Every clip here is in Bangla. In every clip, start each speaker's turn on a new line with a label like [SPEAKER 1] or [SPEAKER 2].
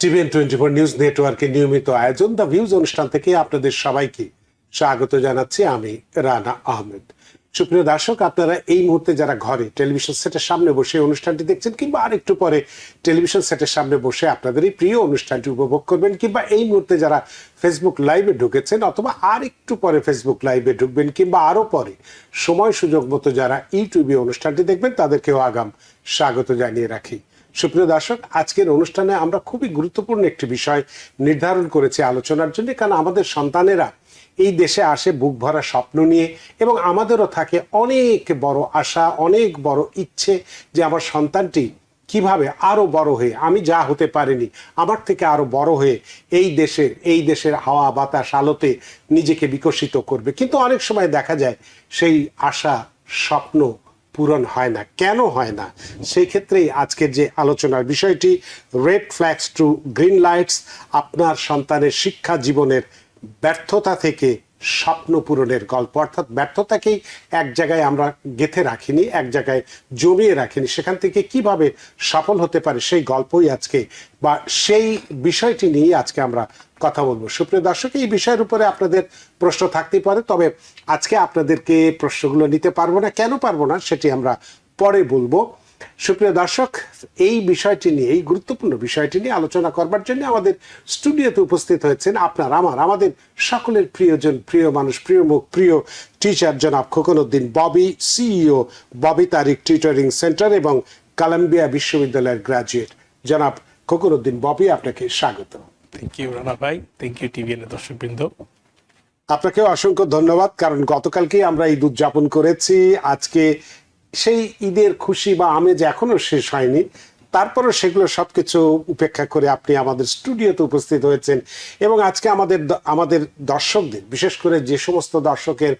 [SPEAKER 1] TVN24 নিউজ নেটওয়ার্কের নিয়মিত আয়োজন দ্য ভিউজ অনুষ্ঠান থেকে আপনাদের সবাইকে স্বাগত জানাচ্ছি আমি রানা আহমেদ। সুপ্রিয় দর্শক, আপনারা এই মুহূর্তে যারা ঘরে টেলিভিশন সেটের সামনে বসে অনুষ্ঠানটি দেখছেন কিংবা আরেকটু পরে টেলিভিশন সেটের সামনে বসে আপনাদের এই প্রিয় অনুষ্ঠানটি উপভোগ করবেন, কিংবা এই মুহূর্তে যারা ফেসবুক লাইভে ঢুকেছেন অথবা আর একটু পরে ফেসবুক লাইভে ঢুকবেন, কিংবা আরও পরে সময় সুযোগ মতো যারা ইউটিউবে অনুষ্ঠানটি দেখবেন তাদেরকেও আগাম স্বাগত জানিয়ে রাখি। সুপ্রিয় দর্শক, আজকের অনুষ্ঠানে আমরা খুবই গুরুত্বপূর্ণ একটি বিষয় নির্ধারণ করেছি আলোচনার জন্য, কারণ আমাদের সন্তানেরা এই দেশে আসে বুক ভরা স্বপ্ন নিয়ে, এবং আমাদেরও থাকে অনেক বড় আশা, অনেক বড় ইচ্ছে যে আমার সন্তানটি কিভাবে আরো বড় হয়ে, আমি যা হতে পারিনি আমার থেকে আরো বড় হয়ে এই দেশের হাওয়া বাতাস আলোতে নিজেকে বিকশিত করবে। কিন্তু অনেক সময় দেখা যায় সেই আশা স্বপ্ন পূরণ হয় না। কেন হয় না? সেই ক্ষেত্রেই আজকের যে আলোচনার বিষয়টি, red flags to green lights, আপনার সন্তানের শিক্ষা জীবনের ব্যর্থতা থেকে স্বপ্ন পূরণের গল্প। অর্থাৎ ব্যর্থতাকেই এক জায়গায় আমরা গেঁথে রাখিনি, এক জায়গায় জমিয়ে রাখিনি, সেখান থেকে কিভাবে সফল হতে পারে সেই গল্পই আজকে, বা সেই বিষয়টি নিয়ে আজকে আমরা কথা বলবো। সুপ্রিয় দর্শক, এই বিষয়ের উপরে আপনাদের প্রশ্ন থাকতেই পারে, তবে আজকে আপনাদেরকে প্রশ্নগুলো নিতে পারবো না। কেন পারবো না সেটি আমরা পরে বলবো। সুপ্রিয় দর্শক, এই বিষয়টি নিয়ে, এই গুরুত্বপূর্ণ বিষয়টি নিয়ে আলোচনা করবার জন্য আমাদের স্টুডিওতে উপস্থিত হয়েছেন আমাদের সকলের প্রিয়জন, প্রিয় মানুষ, প্রিয় মুখ, প্রিয় টিচার জনাব খোকন উদ্দিন ববি, সিইও ববি তারিক টিউটরিং সেন্টার এবং কলাম্বিয়া বিশ্ববিদ্যালয়ের গ্রাজুয়েট। জনাব খোকন উদ্দিন ববি, আপনাকে স্বাগত।
[SPEAKER 2] থ্যাংক ইউ রানা ভাই, থ্যাংক ইউ টিভিএন দর্শকবৃন্দ।
[SPEAKER 1] আপনাকেও অসংখ্য ধন্যবাদ, কারণ গতকালকেই আমরা ঈদ উদযাপন করেছি। আজকে সেই ঈদের খুশি বা আমেজ এখনো শেষ হয়নি, তারপরও সেগুলো সবকিছু উপেক্ষা করে আপনি আমাদের স্টুডিওতে উপস্থিত হয়েছেন, এবং আজকে আমাদের দর্শকদের, বিশেষ করে যে সমস্ত দর্শকের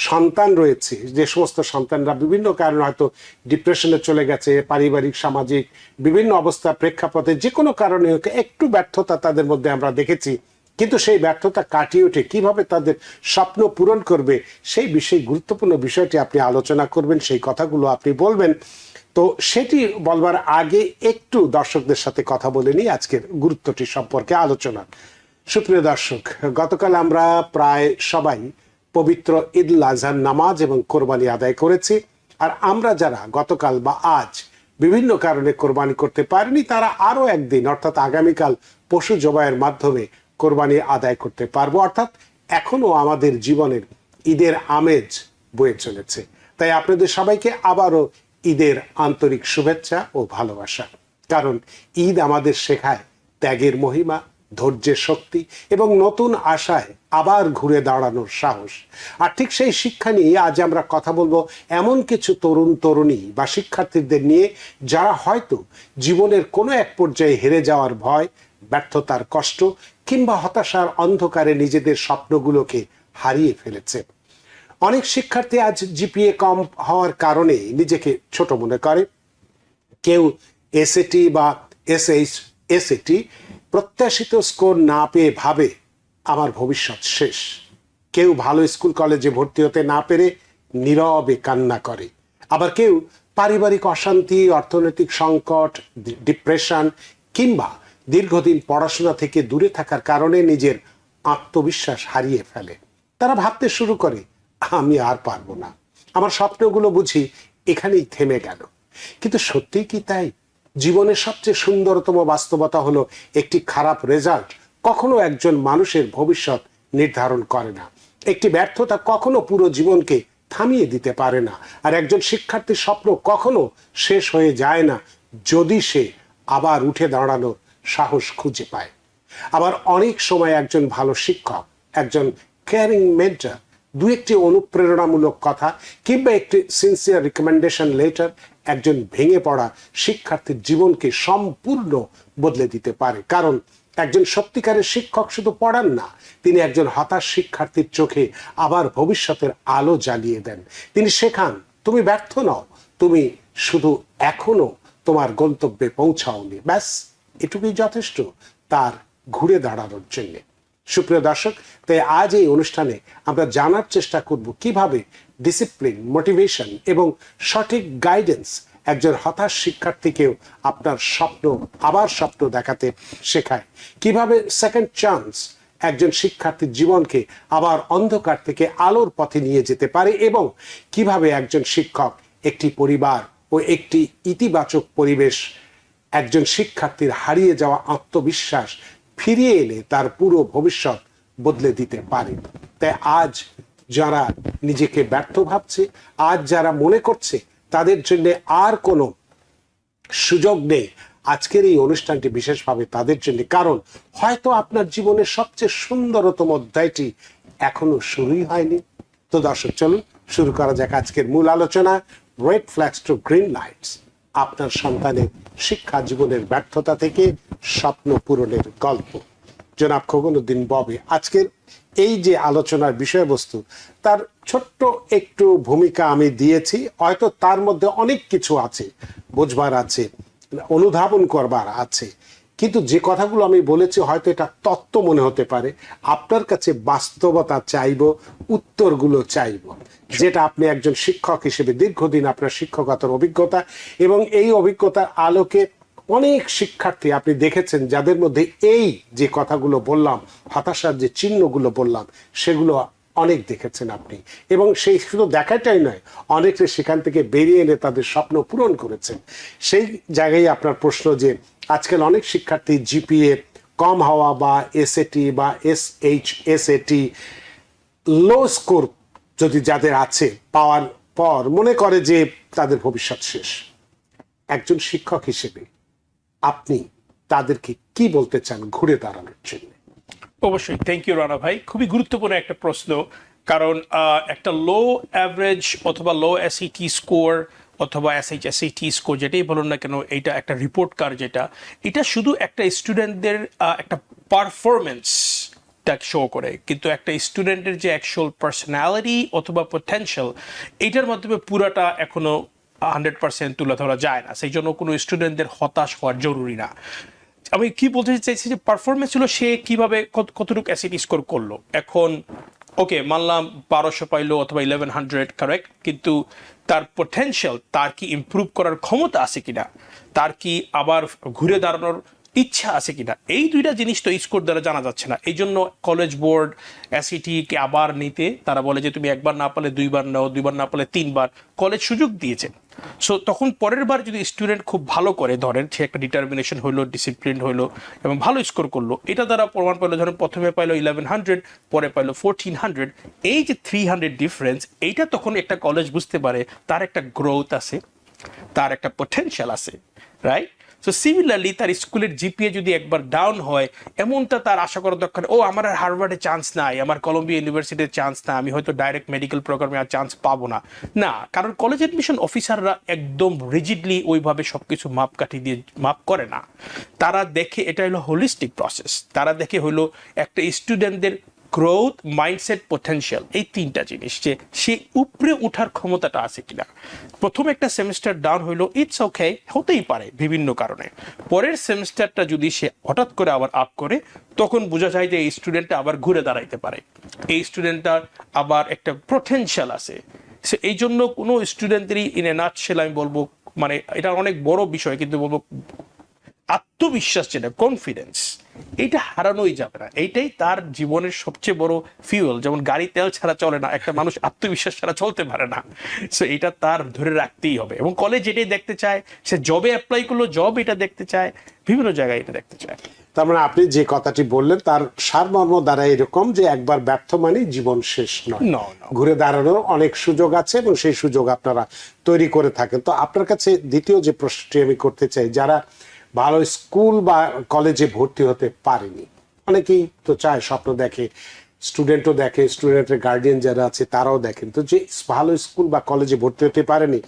[SPEAKER 1] সন্তান রয়েছে, যে সমস্ত সন্তানরা বিভিন্ন কারণে হয়তো ডিপ্রেশনে চলে গেছে, পারিবারিক সামাজিক বিভিন্ন অবস্থার প্রেক্ষাপটে যে কোনো কারণে একটু ব্যর্থতা তাদের মধ্যে আমরা দেখেছি, কিন্তু সেই ব্যর্থতা কাটিয়ে উঠে কিভাবে তাদের স্বপ্ন পূরণ করবে সেই বিষয়ে গুরুত্বপূর্ণ বিষয়টি আপনি আলোচনা করবেন, সেই কথাগুলো আপনি বলবেন। তো সেটি বলবার আগে একটু দর্শকদের সাথে কথা বলে নিই আজকের গুরুত্বটি সম্পর্কে আলোচনা। সুপ্রিয় দর্শক, গতকাল আমরা প্রায় সবাই পবিত্র ঈদ উল আজহার নামাজ এবং কোরবানি আদায় করেছি। আর আমরা যারা গতকাল বা আজ বিভিন্ন কারণে কোরবানি করতে পারিনি, তারা আরো একদিন অর্থাৎ আগামীকাল পশু জবাইয়ের মাধ্যমে কোরবানি আদায় করতে পারবো। অর্থাৎ এখনো আমাদের জীবনের ঈদের আমেজ বয়ে চলেছে। তাই আপনাদের সবাইকে আবারও ঈদের আন্তরিক শুভেচ্ছা ও ভালোবাসা। কারণ ঈদ আমাদের শেখায় ত্যাগের মহিমা, ধৈর্যের শক্তি এবং নতুন আশায় আবার ঘুরে দাঁড়ানোর সাহস। আর ঠিক সেই শিক্ষা নিয়ে আজ আমরা কথা বলবো এমন কিছু তরুণ তরুণী বা শিক্ষার্থীদের নিয়ে, যারা হয়তো জীবনের কোনো এক পর্যায়ে হেরে যাওয়ার ভয়, ব্যর্থতার কষ্ট কিংবা হতাশার অন্ধকারে নিজেদের স্বপ্নগুলোকে হারিয়ে ফেলেছে। অনেক শিক্ষার্থী আজ জিপিএ কম হওয়ার কারণে নিজেকে ছোট মনে করে। কেউ এসএটি বা এসএটি প্রত্যাশিত স্কোর না পেয়ে ভাবে আমার ভবিষ্যৎ শেষ। কেউ ভালো স্কুল কলেজে ভর্তি হতে না পেরে নীরবে কান্না করে। আবার কেউ পারিবারিক অশান্তি, অর্থনৈতিক সংকট, ডিপ্রেশন কিংবা দীর্ঘদিন পড়াশোনা থেকে দূরে থাকার কারণে নিজের আত্মবিশ্বাস হারিয়ে ফেলে। তারা ভাবতে শুরু করে, আমি আর পারবো না, আমার স্বপ্নগুলো বুঝি এখানেই থেমে গেল। কিন্তু সত্যিই কি তাই? জীবনের সবচেয়ে সুন্দরতম বাস্তবতা হলো একটি খারাপ রেজাল্ট কখনো একজন মানুষের ভবিষ্যৎ নির্ধারণ করে না। একটি ব্যর্থতা কখনো পুরো জীবনকে থামিয়ে দিতে পারে না। আর একজন শিক্ষার্থীর স্বপ্ন কখনো শেষ হয়ে যায় না যদি সে আবার উঠে দাঁড়ানোর সাহস খুঁজে পায়। আবার অনেক সময় একজন ভালো শিক্ষক, একজন কেয়ারিং মেন্টর, দু একটি অনুপ্রেরণামূলক কথা কিংবা একটি সিনসিয়ার রিকমেন্ডেশন লেটার একজন ভেঙে পড়া শিক্ষার্থীর জীবনকে সম্পূর্ণ বদলে দিতে পারে। কারণ একজন সত্যিকারের শিক্ষক শুধু পড়ান না, তিনি একজন হতাশ শিক্ষার্থীর চোখে আবার ভবিষ্যতের আলো জ্বালিয়ে দেন। তিনি শেখান, তুমি ব্যর্থ নও, তুমি শুধু এখনো তোমার গন্তব্যে পৌঁছাওনি। ব্যাস, এটুকুই যথেষ্ট তার ঘুরে দাঁড়ানোর জন্য। সুপ্রিয় দর্শক, তাই আজ এই অনুষ্ঠানে আমরা জানার চেষ্টা করব কিভাবে ডিসিপ্লিন, মোটিভেশন এবং সঠিক গাইডেন্স একজন হতাশ শিক্ষার্থীকেও আপনার স্বপ্ন দেখাতে শেখায়, কিভাবে সেকেন্ড চান্স একজন শিক্ষার্থীর জীবনকে আবার অন্ধকার থেকে আলোর পথে নিয়ে যেতে পারে, এবং কিভাবে একজন শিক্ষক একটি পরিবার ও একটি ইতিবাচক পরিবেশ একজন শিক্ষার্থীর হারিয়ে যাওয়া আত্মবিশ্বাস ফিরিয়ে এনে তার পুরো ভবিষ্যৎ বদলে দিতে পারে। তাই আজ যারা নিজেকে ব্যর্থ ভাবছে, আজ যারা মনে করছে তাদের জন্য আর কোনো সুযোগ নেই, আজকের এই অনুষ্ঠানটি বিশেষভাবে তাদের জন্য, কারণ হয়তো আপনার জীবনের সবচেয়ে সুন্দরতম অধ্যায়টি এখনো শুরুই হয়নি। তো দর্শক, চলুন শুরু করা যাক আজকের মূল আলোচনা, red flags to green lights, আপনার সন্তানের শিক্ষা জীবনের ব্যর্থতা থেকে স্বপ্ন পূরণের গল্প। জনাব খোকনউদ্দিন ববি, আজকের এই যে আলোচনার বিষয়বস্তু, তার ছোট্ট একটু ভূমিকা আমি দিয়েছি, হয়তো তার মধ্যে অনেক কিছু আছে, বোঝবার আছে, অনুধাবন করবার আছে, কিন্তু যে কথাগুলো আমি বলেছি হয়তো এটা তত্ত্ব মনে হতে পারে, আপনার কাছে বাস্তবতা চাইব, উত্তরগুলো চাইব, যেটা আপনি একজন শিক্ষক হিসেবে দীর্ঘদিন আপনার শিক্ষকতার অভিজ্ঞতা, এবং এই অভিজ্ঞতার আলোকে অনেক শিক্ষার্থী আপনি দেখেছেন যাদের মধ্যে এই যে কথাগুলো বললাম, হতাশার যে চিহ্নগুলো বললাম, সেগুলো অনেক দেখেছেন আপনি, এবং সেই শুধু দেখাটাই নয়, অনেকে সেখান থেকে বেরিয়ে এনে তাদের স্বপ্ন পূরণ করেছেন। সেই জায়গায় আপনার প্রশ্ন যে আজকাল অনেক শিক্ষার্থী জিপিএ কম হওয়া বা এসএটি বা এসএটি লো স্কোর যদি যাদের আছে, পাওয়ার পর মনে করে যে তাদের ভবিষ্যৎ শেষ। একজন শিক্ষক হিসেবে আপনি তাদেরকে কি বলতে চান ঘুরে দাঁড়ানোর জন্য?
[SPEAKER 2] অবশ্যই, থ্যাংক ইউ রানা ভাই, খুবই গুরুত্বপূর্ণ একটা প্রশ্ন। কারণ একটা লো অ্যাভারেজ অথবা লো এসইটি স্কোর অথবা এসএইচএসইটি স্কোর যেটাই বলুন না কেন, এইটা একটা রিপোর্ট কার্ড, এটা শুধু একটা স্টুডেন্টদের একটা পারফরমেন্স শো করে, কিন্তু একটা স্টুডেন্টের যে অ্যাকচুয়াল পার্সোনালিটি অথবা পটেনশিয়াল, এইটার মাধ্যমে পুরাটা এখনো 100% তুলে ধরা যায় না। সেই জন্য কোনো স্টুডেন্টদের হতাশ হওয়ার জরুরি না। আমি কি বলতে চাইছি যে পারফরমেন্স হলো সে কিভাবে কতটুকু অ্যাসিড স্কোর করলো। এখন ওকে, মানলাম 1200 পাইলো অথবা 1100, কারেক্ট, কিন্তু তার পটেনশিয়াল, তার কি ইমপ্রুভ করার ক্ষমতা আছে কিনা, তার কি আবার ঘুরে দাঁড়ানোর ইচ্ছা আছে কিনা, এই দুইটা জিনিস তো স্কোর দ্বারা জানা যাচ্ছে না। এই জন্য কলেজ বোর্ড এসইটিকে আবার নিতে তারা বলে যে তুমি একবার না পারলে দুইবার নাও, দুইবার না পারলে তিনবার, কলেজ সুযোগ দিয়েছে। সো তখন পরের বার যদি স্টুডেন্ট খুব ভালো করে, ধরেন সে একটা ডিটারমিনেশন হইলো, ডিসিপ্লিন হইলো এবং ভালো স্কোর করলো, এটা দ্বারা প্রমাণ পাইলো, ধরেন প্রথমে পাইলো 1100, পরে পাইলো 1400, এই যে 300 ডিফারেন্স, এইটা তখন একটা কলেজ বুঝতে পারে তার একটা গ্রোথ আছে, তার একটা পটেনশিয়াল আছে, রাইট? সো সিমিলারলি তার স্কুলের জিপিএ যদি একবার ডাউন হয়, এমনটা তার আশা করার দরকার, ও আমার আর হার্ভার্ডে চান্স নাই, আমার কলম্বিয়া ইউনিভার্সিটির চান্স না, আমি হয়তো ডাইরেক্ট মেডিকেল প্রোগ্রামে আর চান্স পাবো না। না, কারণ কলেজ অ্যাডমিশন অফিসাররা একদম রিজিডলি ওইভাবে সবকিছু মাপকাঠি দিয়ে মাপ করে না। তারা দেখে, এটা হলো হোলিস্টিক প্রসেস, তারা দেখে হলো একটা স্টুডেন্টদের গ্রোথ, মাইন্ডসেট, পটেনশিয়াল, এই তিনটা জিনিস, যে সে উপরে উঠার ক্ষমতাটা আছে কিনা। প্রথম একটা সেমিস্টার ডাউন হইলো, ইটস ওকে, হতেই পারে বিভিন্ন কারণে। পরের সেমিস্টারটা যদি সে হঠাৎ করে আবার আপ করে, তখন বোঝা যায় যে এই স্টুডেন্টটা আবার ঘুরে দাঁড়াইতে পারে, এই স্টুডেন্টটার আবার একটা পটেনশিয়াল আছে। সে এই জন্য কোনো স্টুডেন্টেরই ইন এ নাটশেল আমি বলবো, মানে এটা অনেক বড় বিষয়, কিন্তু বলবো আত্মবিশ্বাস, যেটা কনফিডেন্স, এইটা হারানোই যাবে না। এইটাই তার জীবনের সবচেয়ে বড় ফিউয়েল। যেমন গাড়ি তেল ছাড়া চলে না, একটা মানুষ আত্মবিশ্বাস ছাড়া চলতে পারে না। সো এটা তার ধরে রাখতেই হবে। এবং কলেজ এটাই দেখতে চায়, সে জবে অ্যাপ্লাই করলো, জব এটা দেখতে চায়, বিভিন্ন জায়গায় এটা দেখতে চায়।
[SPEAKER 1] তার মানে আপনি যে কথাটি বললেন তার সারমর্ম দ্বারা এরকম যে একবার ব্যর্থ মানে জীবন শেষ নয়, ঘুরে দাঁড়ানোর অনেক সুযোগ আছে, এবং সেই সুযোগ আপনারা তৈরি করে থাকেন। তো আপনার কাছে দ্বিতীয় যে প্রশ্নটি আমি করতে চাই, যারা ভালো স্কুল বা কলেজে ভর্তি হতে পারেনি, অনেকেই তো চায়, স্বপ্ন দেখে, স্টুডেন্টও দেখে, স্টুডেন্টের গার্ডিয়ান যারা আছে তারাও দেখেন, তো যে ভালো স্কুল বা কলেজে ভর্তি হতে পারেনি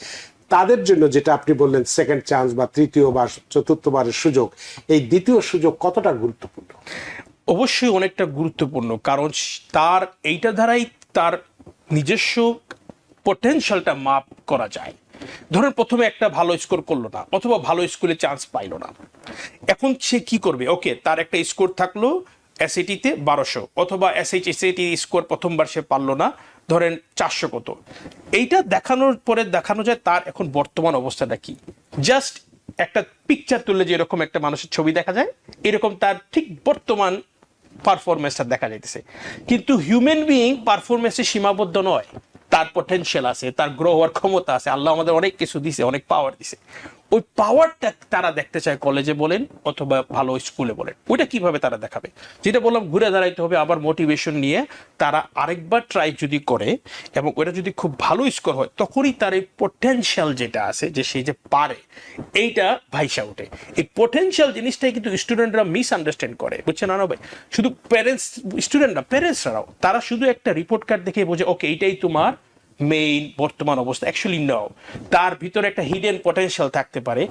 [SPEAKER 1] তাদের জন্য যেটা আপনি বললেন সেকেন্ড চান্স বা তৃতীয় বা চতুর্থবারের সুযোগ, এই দ্বিতীয় সুযোগ কতটা গুরুত্বপূর্ণ?
[SPEAKER 2] অবশ্যই অনেকটা গুরুত্বপূর্ণ, কারণ তার এইটা দ্বারাই তার নিজস্ব পটেনশিয়ালটা মাপ করা যায়। ধরেন প্রথমে একটা ভালো স্কোর করলো না, অথবা ভালো স্কুলে চান্স পাইলো না, এখন সে কি করবে? ওকে, তার একটা স্কোর থাকলো এসএটিতে 1200, অথবা এসএইচএসএটি স্কোর প্রথমবার সে পারলো না, ধরেন 400 কত, এইটা দেখানোর পরে দেখানো যায় তার এখন বর্তমান অবস্থাটা কি। জাস্ট একটা পিকচার তুললে যে এরকম একটা মানুষের ছবি দেখা যায়, এরকম তার ঠিক বর্তমান পারফরমেন্সটা দেখা যাইতেছে। কিন্তু হিউম্যান বিইং পারফরমেন্সে সীমাবদ্ধ নয়, তার পটেনশিয়াল আছে, তার গ্রো হওয়ার ক্ষমতা আছে, আল্লাহ আমাদের অনেক কিছু দিছে, অনেক পাওয়ার দিছে। ওই পাওয়ারটা তারা দেখতে চায় কলেজে বলেন অথবা ভালো স্কুলে বলেন, ওইটা কিভাবে তারা দেখাবে? যেটা বললাম, ঘুরে দাঁড়াইতে হবে, আবার মোটিভেশন নিয়ে তারা আরেকবার ট্রাই যদি করে এবং ওটা যদি খুব ভালো স্কোর হয়, তখনই তার এই পোটেনশিয়াল যেটা আছে, যে সে যে পারে, এইটা ভাইসা ওঠে। এই পোটেনশিয়াল জিনিসটাই কিন্তু স্টুডেন্টরা মিসআন্ডারস্ট্যান্ড করে, বুঝছেন না ভাই? শুধু প্যারেন্টস, স্টুডেন্টরা, প্যারেন্টসরাও, তারা শুধু একটা রিপোর্ট কার্ড দেখে বোঝে ওকে এইটাই তোমার মেইন বর্তমান অবস্থা। অ্যাকচুয়ালি নাও, তার ভিতরে একটা হিডেন পটেনশিয়াল থাকতে পারে।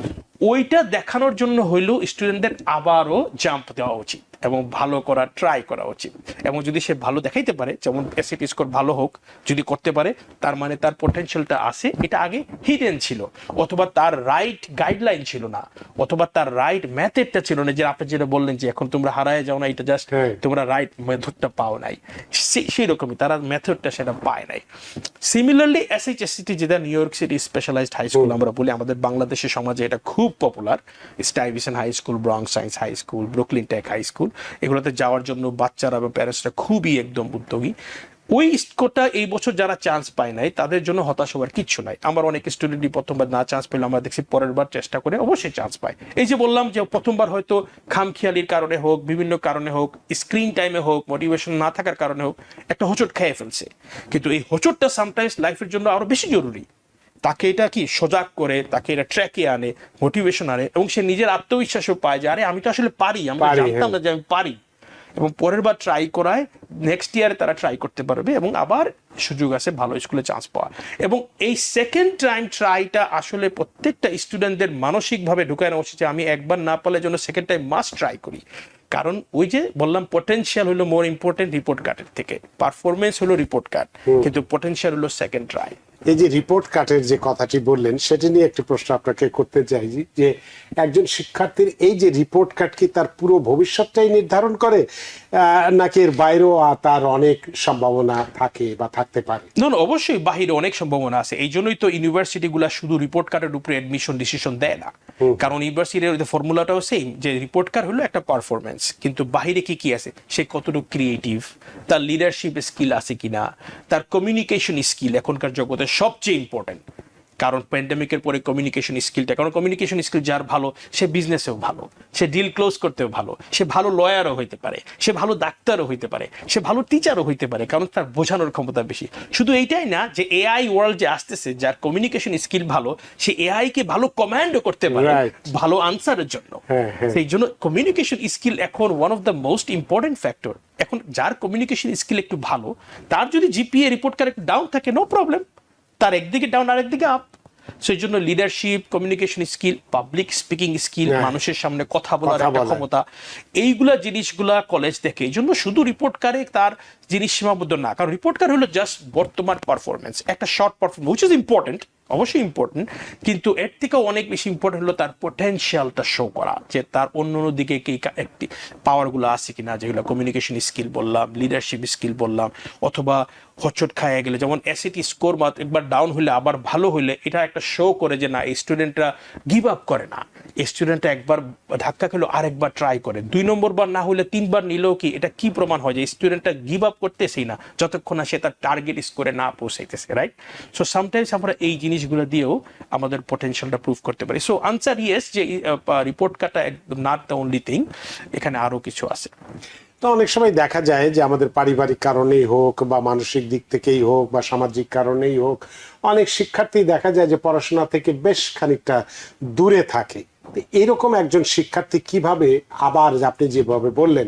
[SPEAKER 2] ওইটা দেখানোর জন্য হইলেও স্টুডেন্টদের আবারও জাম্প দেওয়া উচিত এবং ভালো করার ট্রাই করা উচিত। এবং যদি সে ভালো দেখাইতে পারে, যেমন এসএটি স্কোর ভালো হোক, যদি করতে পারে, তার মানে তার পটেনশিয়ালটা আছে, এটা আগে হিডেন ছিল, অথবা তার রাইট গাইডলাইন ছিল না, অথবা তার রাইট মেথডটা ছিল না। যে আপনি যেটা বললেন যে এখন তোমরা হারায় যাও না, এটা জাস্ট তোমরা রাইট মেথডটা পাও নাই, সেই রকমই তারা মেথডটা সেটা পায় নাই। সিমিলারলি এসএইচএসসিটি, যেটা New York City specialized high school আমরা বলি, আমাদের বাংলাদেশের সমাজে এটা খুব popular. Stuyvesant high school, Bronx science high school, Brooklyn tech high school, এগুলোতে যাওয়ার জন্য বাচ্চারা বা প্যারেন্টসরা খুবই একদম উদ্যোগী। ওই স্কোরটা এই বছর যারা চান্স পায় নাই, তাদের জন্য হতাশ হওয়ার কিচ্ছু নাই। আমার অনেক স্টুডেন্টই প্রথমবার না চান্স পেলে আমরা দেখছি পরের বার চেষ্টা করে অবশ্যই চান্স পায়। এই যে বললাম যে প্রথমবার হয়তো খামখেয়ালির কারণে হোক, বিভিন্ন কারণে হোক, স্ক্রিন টাইমে হোক, মোটিভেশন না থাকার কারণে হোক, একটা হোঁচট খেয়ে ফেলছে। কিন্তু এই হোঁচটটা সামটাইমস লাইফের জন্য আরো বেশি জরুরি। তাকে এটা কি সজাগ করে, তাকে এটা ট্র্যাকে আনে, মোটিভেশন আনে, এবং সে নিজের আত্মবিশ্বাসও পায় যে আরে আমি তো আসলে পারি, আমি জানতাম না যে আমি পারি। এবং পরের বার ট্রাই করায়, নেক্সট ইয়ারে তারা ট্রাই করতে পারবে এবং আবার সুযোগ আছে ভালো স্কুলে চান্স পাওয়া। এবং এই সেকেন্ড টাইম ট্রাইটা আসলে প্রত্যেকটা স্টুডেন্টদের মানসিকভাবে ঢুকানো উচিত যে আমি একবার না পারলে জন্য সেকেন্ড টাইম মাস্ট ট্রাই করি। কারণ ওই যে বললাম, পটেনশিয়াল হলো মোর ইম্পর্টেন্ট রিপোর্ট কার্ডের থেকে, পারফরমেন্স হলো রিপোর্ট কার্ড, কিন্তু পটেনশিয়াল হলো সেকেন্ড ট্রাই।
[SPEAKER 1] এই যে রিপোর্ট কার্ডের যে কথাটি বললেন, সেটা নিয়ে একটি প্রশ্ন আপনাকে করতে চাই যে একজন শিক্ষার্থীর এই যে রিপোর্ট কার্ড কি তার পুরো ভবিষ্যৎটাই নির্ধারণ করে, নাকি এর বাইরেও তার অনেক সম্ভাবনা থাকে বা থাকতে পারে?
[SPEAKER 2] না, অবশ্যই বাহিরে অনেক সম্ভাবনা আছে। এই জন্যই তো ইউনিভার্সিটিগুলো শুধু রিপোর্ট কার্ডের উপরে অ্যাডমিশন ডিসিশন দেয় না, কারণ ইউনিভার্সিটির ফর্মুলাটাও সেম, যে রিপোর্ট কার্ড হলো একটা পারফরমেন্স, কিন্তু বাহিরে কি কি আছে, সে কতটুকু ক্রিয়েটিভ, তার লিডারশিপ স্কিল আছে কিনা, তার কমিউনিকেশন স্কিল এখনকার জগতে সবচেয়ে ইম্পর্টেন্ট। কারণ প্যান্ডেমিকের পরে কমিউনিকেশন স্কিলটা, কারণ কমিউনিকেশন স্কিল যার ভালো, সে বিজনেসেও ভালো, সে ডিল ক্লোজ করতেও ভালো, সে ভালো লয়ারও হইতে পারে, সে ভালো ডাক্তারও হইতে পারে, সে ভালো টিচারও হইতে পারে, কারণ তার বোঝানোর ক্ষমতা বেশি। শুধু এইটাই না, যে এআই ওয়ার্ল্ড যে আসতেছে, যার কমিউনিকেশন স্কিল ভালো, সে এআই কে ভালো কমান্ডও করতে পারে ভালো আনসারের জন্য। সেই জন্য কমিউনিকেশন স্কিল এখন one of the most important factor. এখন যার কমিউনিকেশন স্কিল একটু ভালো, তার যদি জিপিএ রিপোর্ট কার্ড একটু ডাউন থাকে, নো প্রবলেম, তার একদিকে ডাউন আর একদিকে আপ। সেই জন্য leadership, communication skill, public speaking skill, মানুষের সামনে কথা বলার একটা ক্ষমতা, এইগুলা জিনিসগুলা কলেজ দেখে। এই জন্য শুধু রিপোর্ট কার্ডে তার জিনিস সীমাবদ্ধ না, কারণ রিপোর্ট কার্ড হলো জাস্ট বর্তমান পারফরমেন্স, একটা short performance, which is important, অবশ্যই ইম্পর্টেন্ট, কিন্তু এর থেকেও অনেক বেশি ইম্পর্টেন্ট হলো তার পটেনশিয়ালটা শো করা, যে তার অন্য দিকে কি একটি পাওয়ারগুলো আছে কিনা, যেগুলো কমিউনিকেশন স্কিল বললাম, লিডারশিপ স্কিল বললাম, অথবা হচট খাইয়া গেলে, যেমন এসএটি স্কোর মাত্র একবার ডাউন হইলে আবার ভালো হইলে, এটা একটা শো করে যে না, এই স্টুডেন্টরা গিভ আপ করে না, স্টুডেন্টরা একবার ধাক্কা খেলো আরেকবার ট্রাই করে, 2 নম্বর বার না হলে 3 বার নিলেও কি এটা কি প্রমাণ হয় যে স্টুডেন্টটা গিভ আপ করতেছেই না যতক্ষণ না সে তার টার্গেট স্কোরে না পৌঁছাইতেছে, রাইট? সো সামটাইমস আমরা এই জিনিসগুলো দিয়েও আমাদের পটেনশিয়ালটা প্রুভ করতে পারি। সো আনসার ইয়েস, যে রিপোর্ট কার্ডটা একদম নট দ্য অনলি থিং, এখানে আরো কিছু আছে।
[SPEAKER 1] তো অনেক সময় দেখা যায় যে আমাদের পারিবারিক কারণেই হোক বা মানসিক দিক থেকেই হোক বা সামাজিক কারণেই হোক, অনেক শিক্ষার্থী দেখা যায় যে পড়াশোনা থেকে বেশ খানিকটা দূরে থাকে। এরকম একজন শিক্ষার্থী কিভাবে আবার, আপনি যেভাবে বললেন,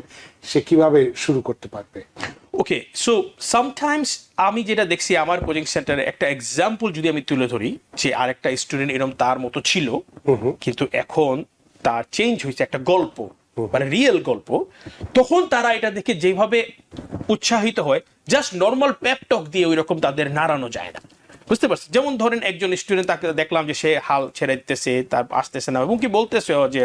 [SPEAKER 1] সে কিভাবে শুরু করতে পারবে?
[SPEAKER 2] ওকে, সো সামটাইমস আমি যেটা দেখছি আমার কোচিং সেন্টারে, একটা এক্সাম্পল যদি আমি তুলে ধরি, যে আরেকটা স্টুডেন্ট এরকম তার মতো ছিল, কিন্তু এখন তার চেঞ্জ হয়েছে, একটা গল্প, মানে রিয়েল গল্প, তখন তারা এটা দেখে যেভাবে উৎসাহিত হয়, জাস্ট নর্মাল পেপ টক দিয়ে ওই রকম তাদের নাড়ানো যায় না, বুঝতে পারছি? যেমন ধরেন একজন স্টুডেন্ট, তাকে দেখলাম যে সে হাল ছেড়ে দিতেছে, তার আসতেছে না, এবং কি বলতেছে যে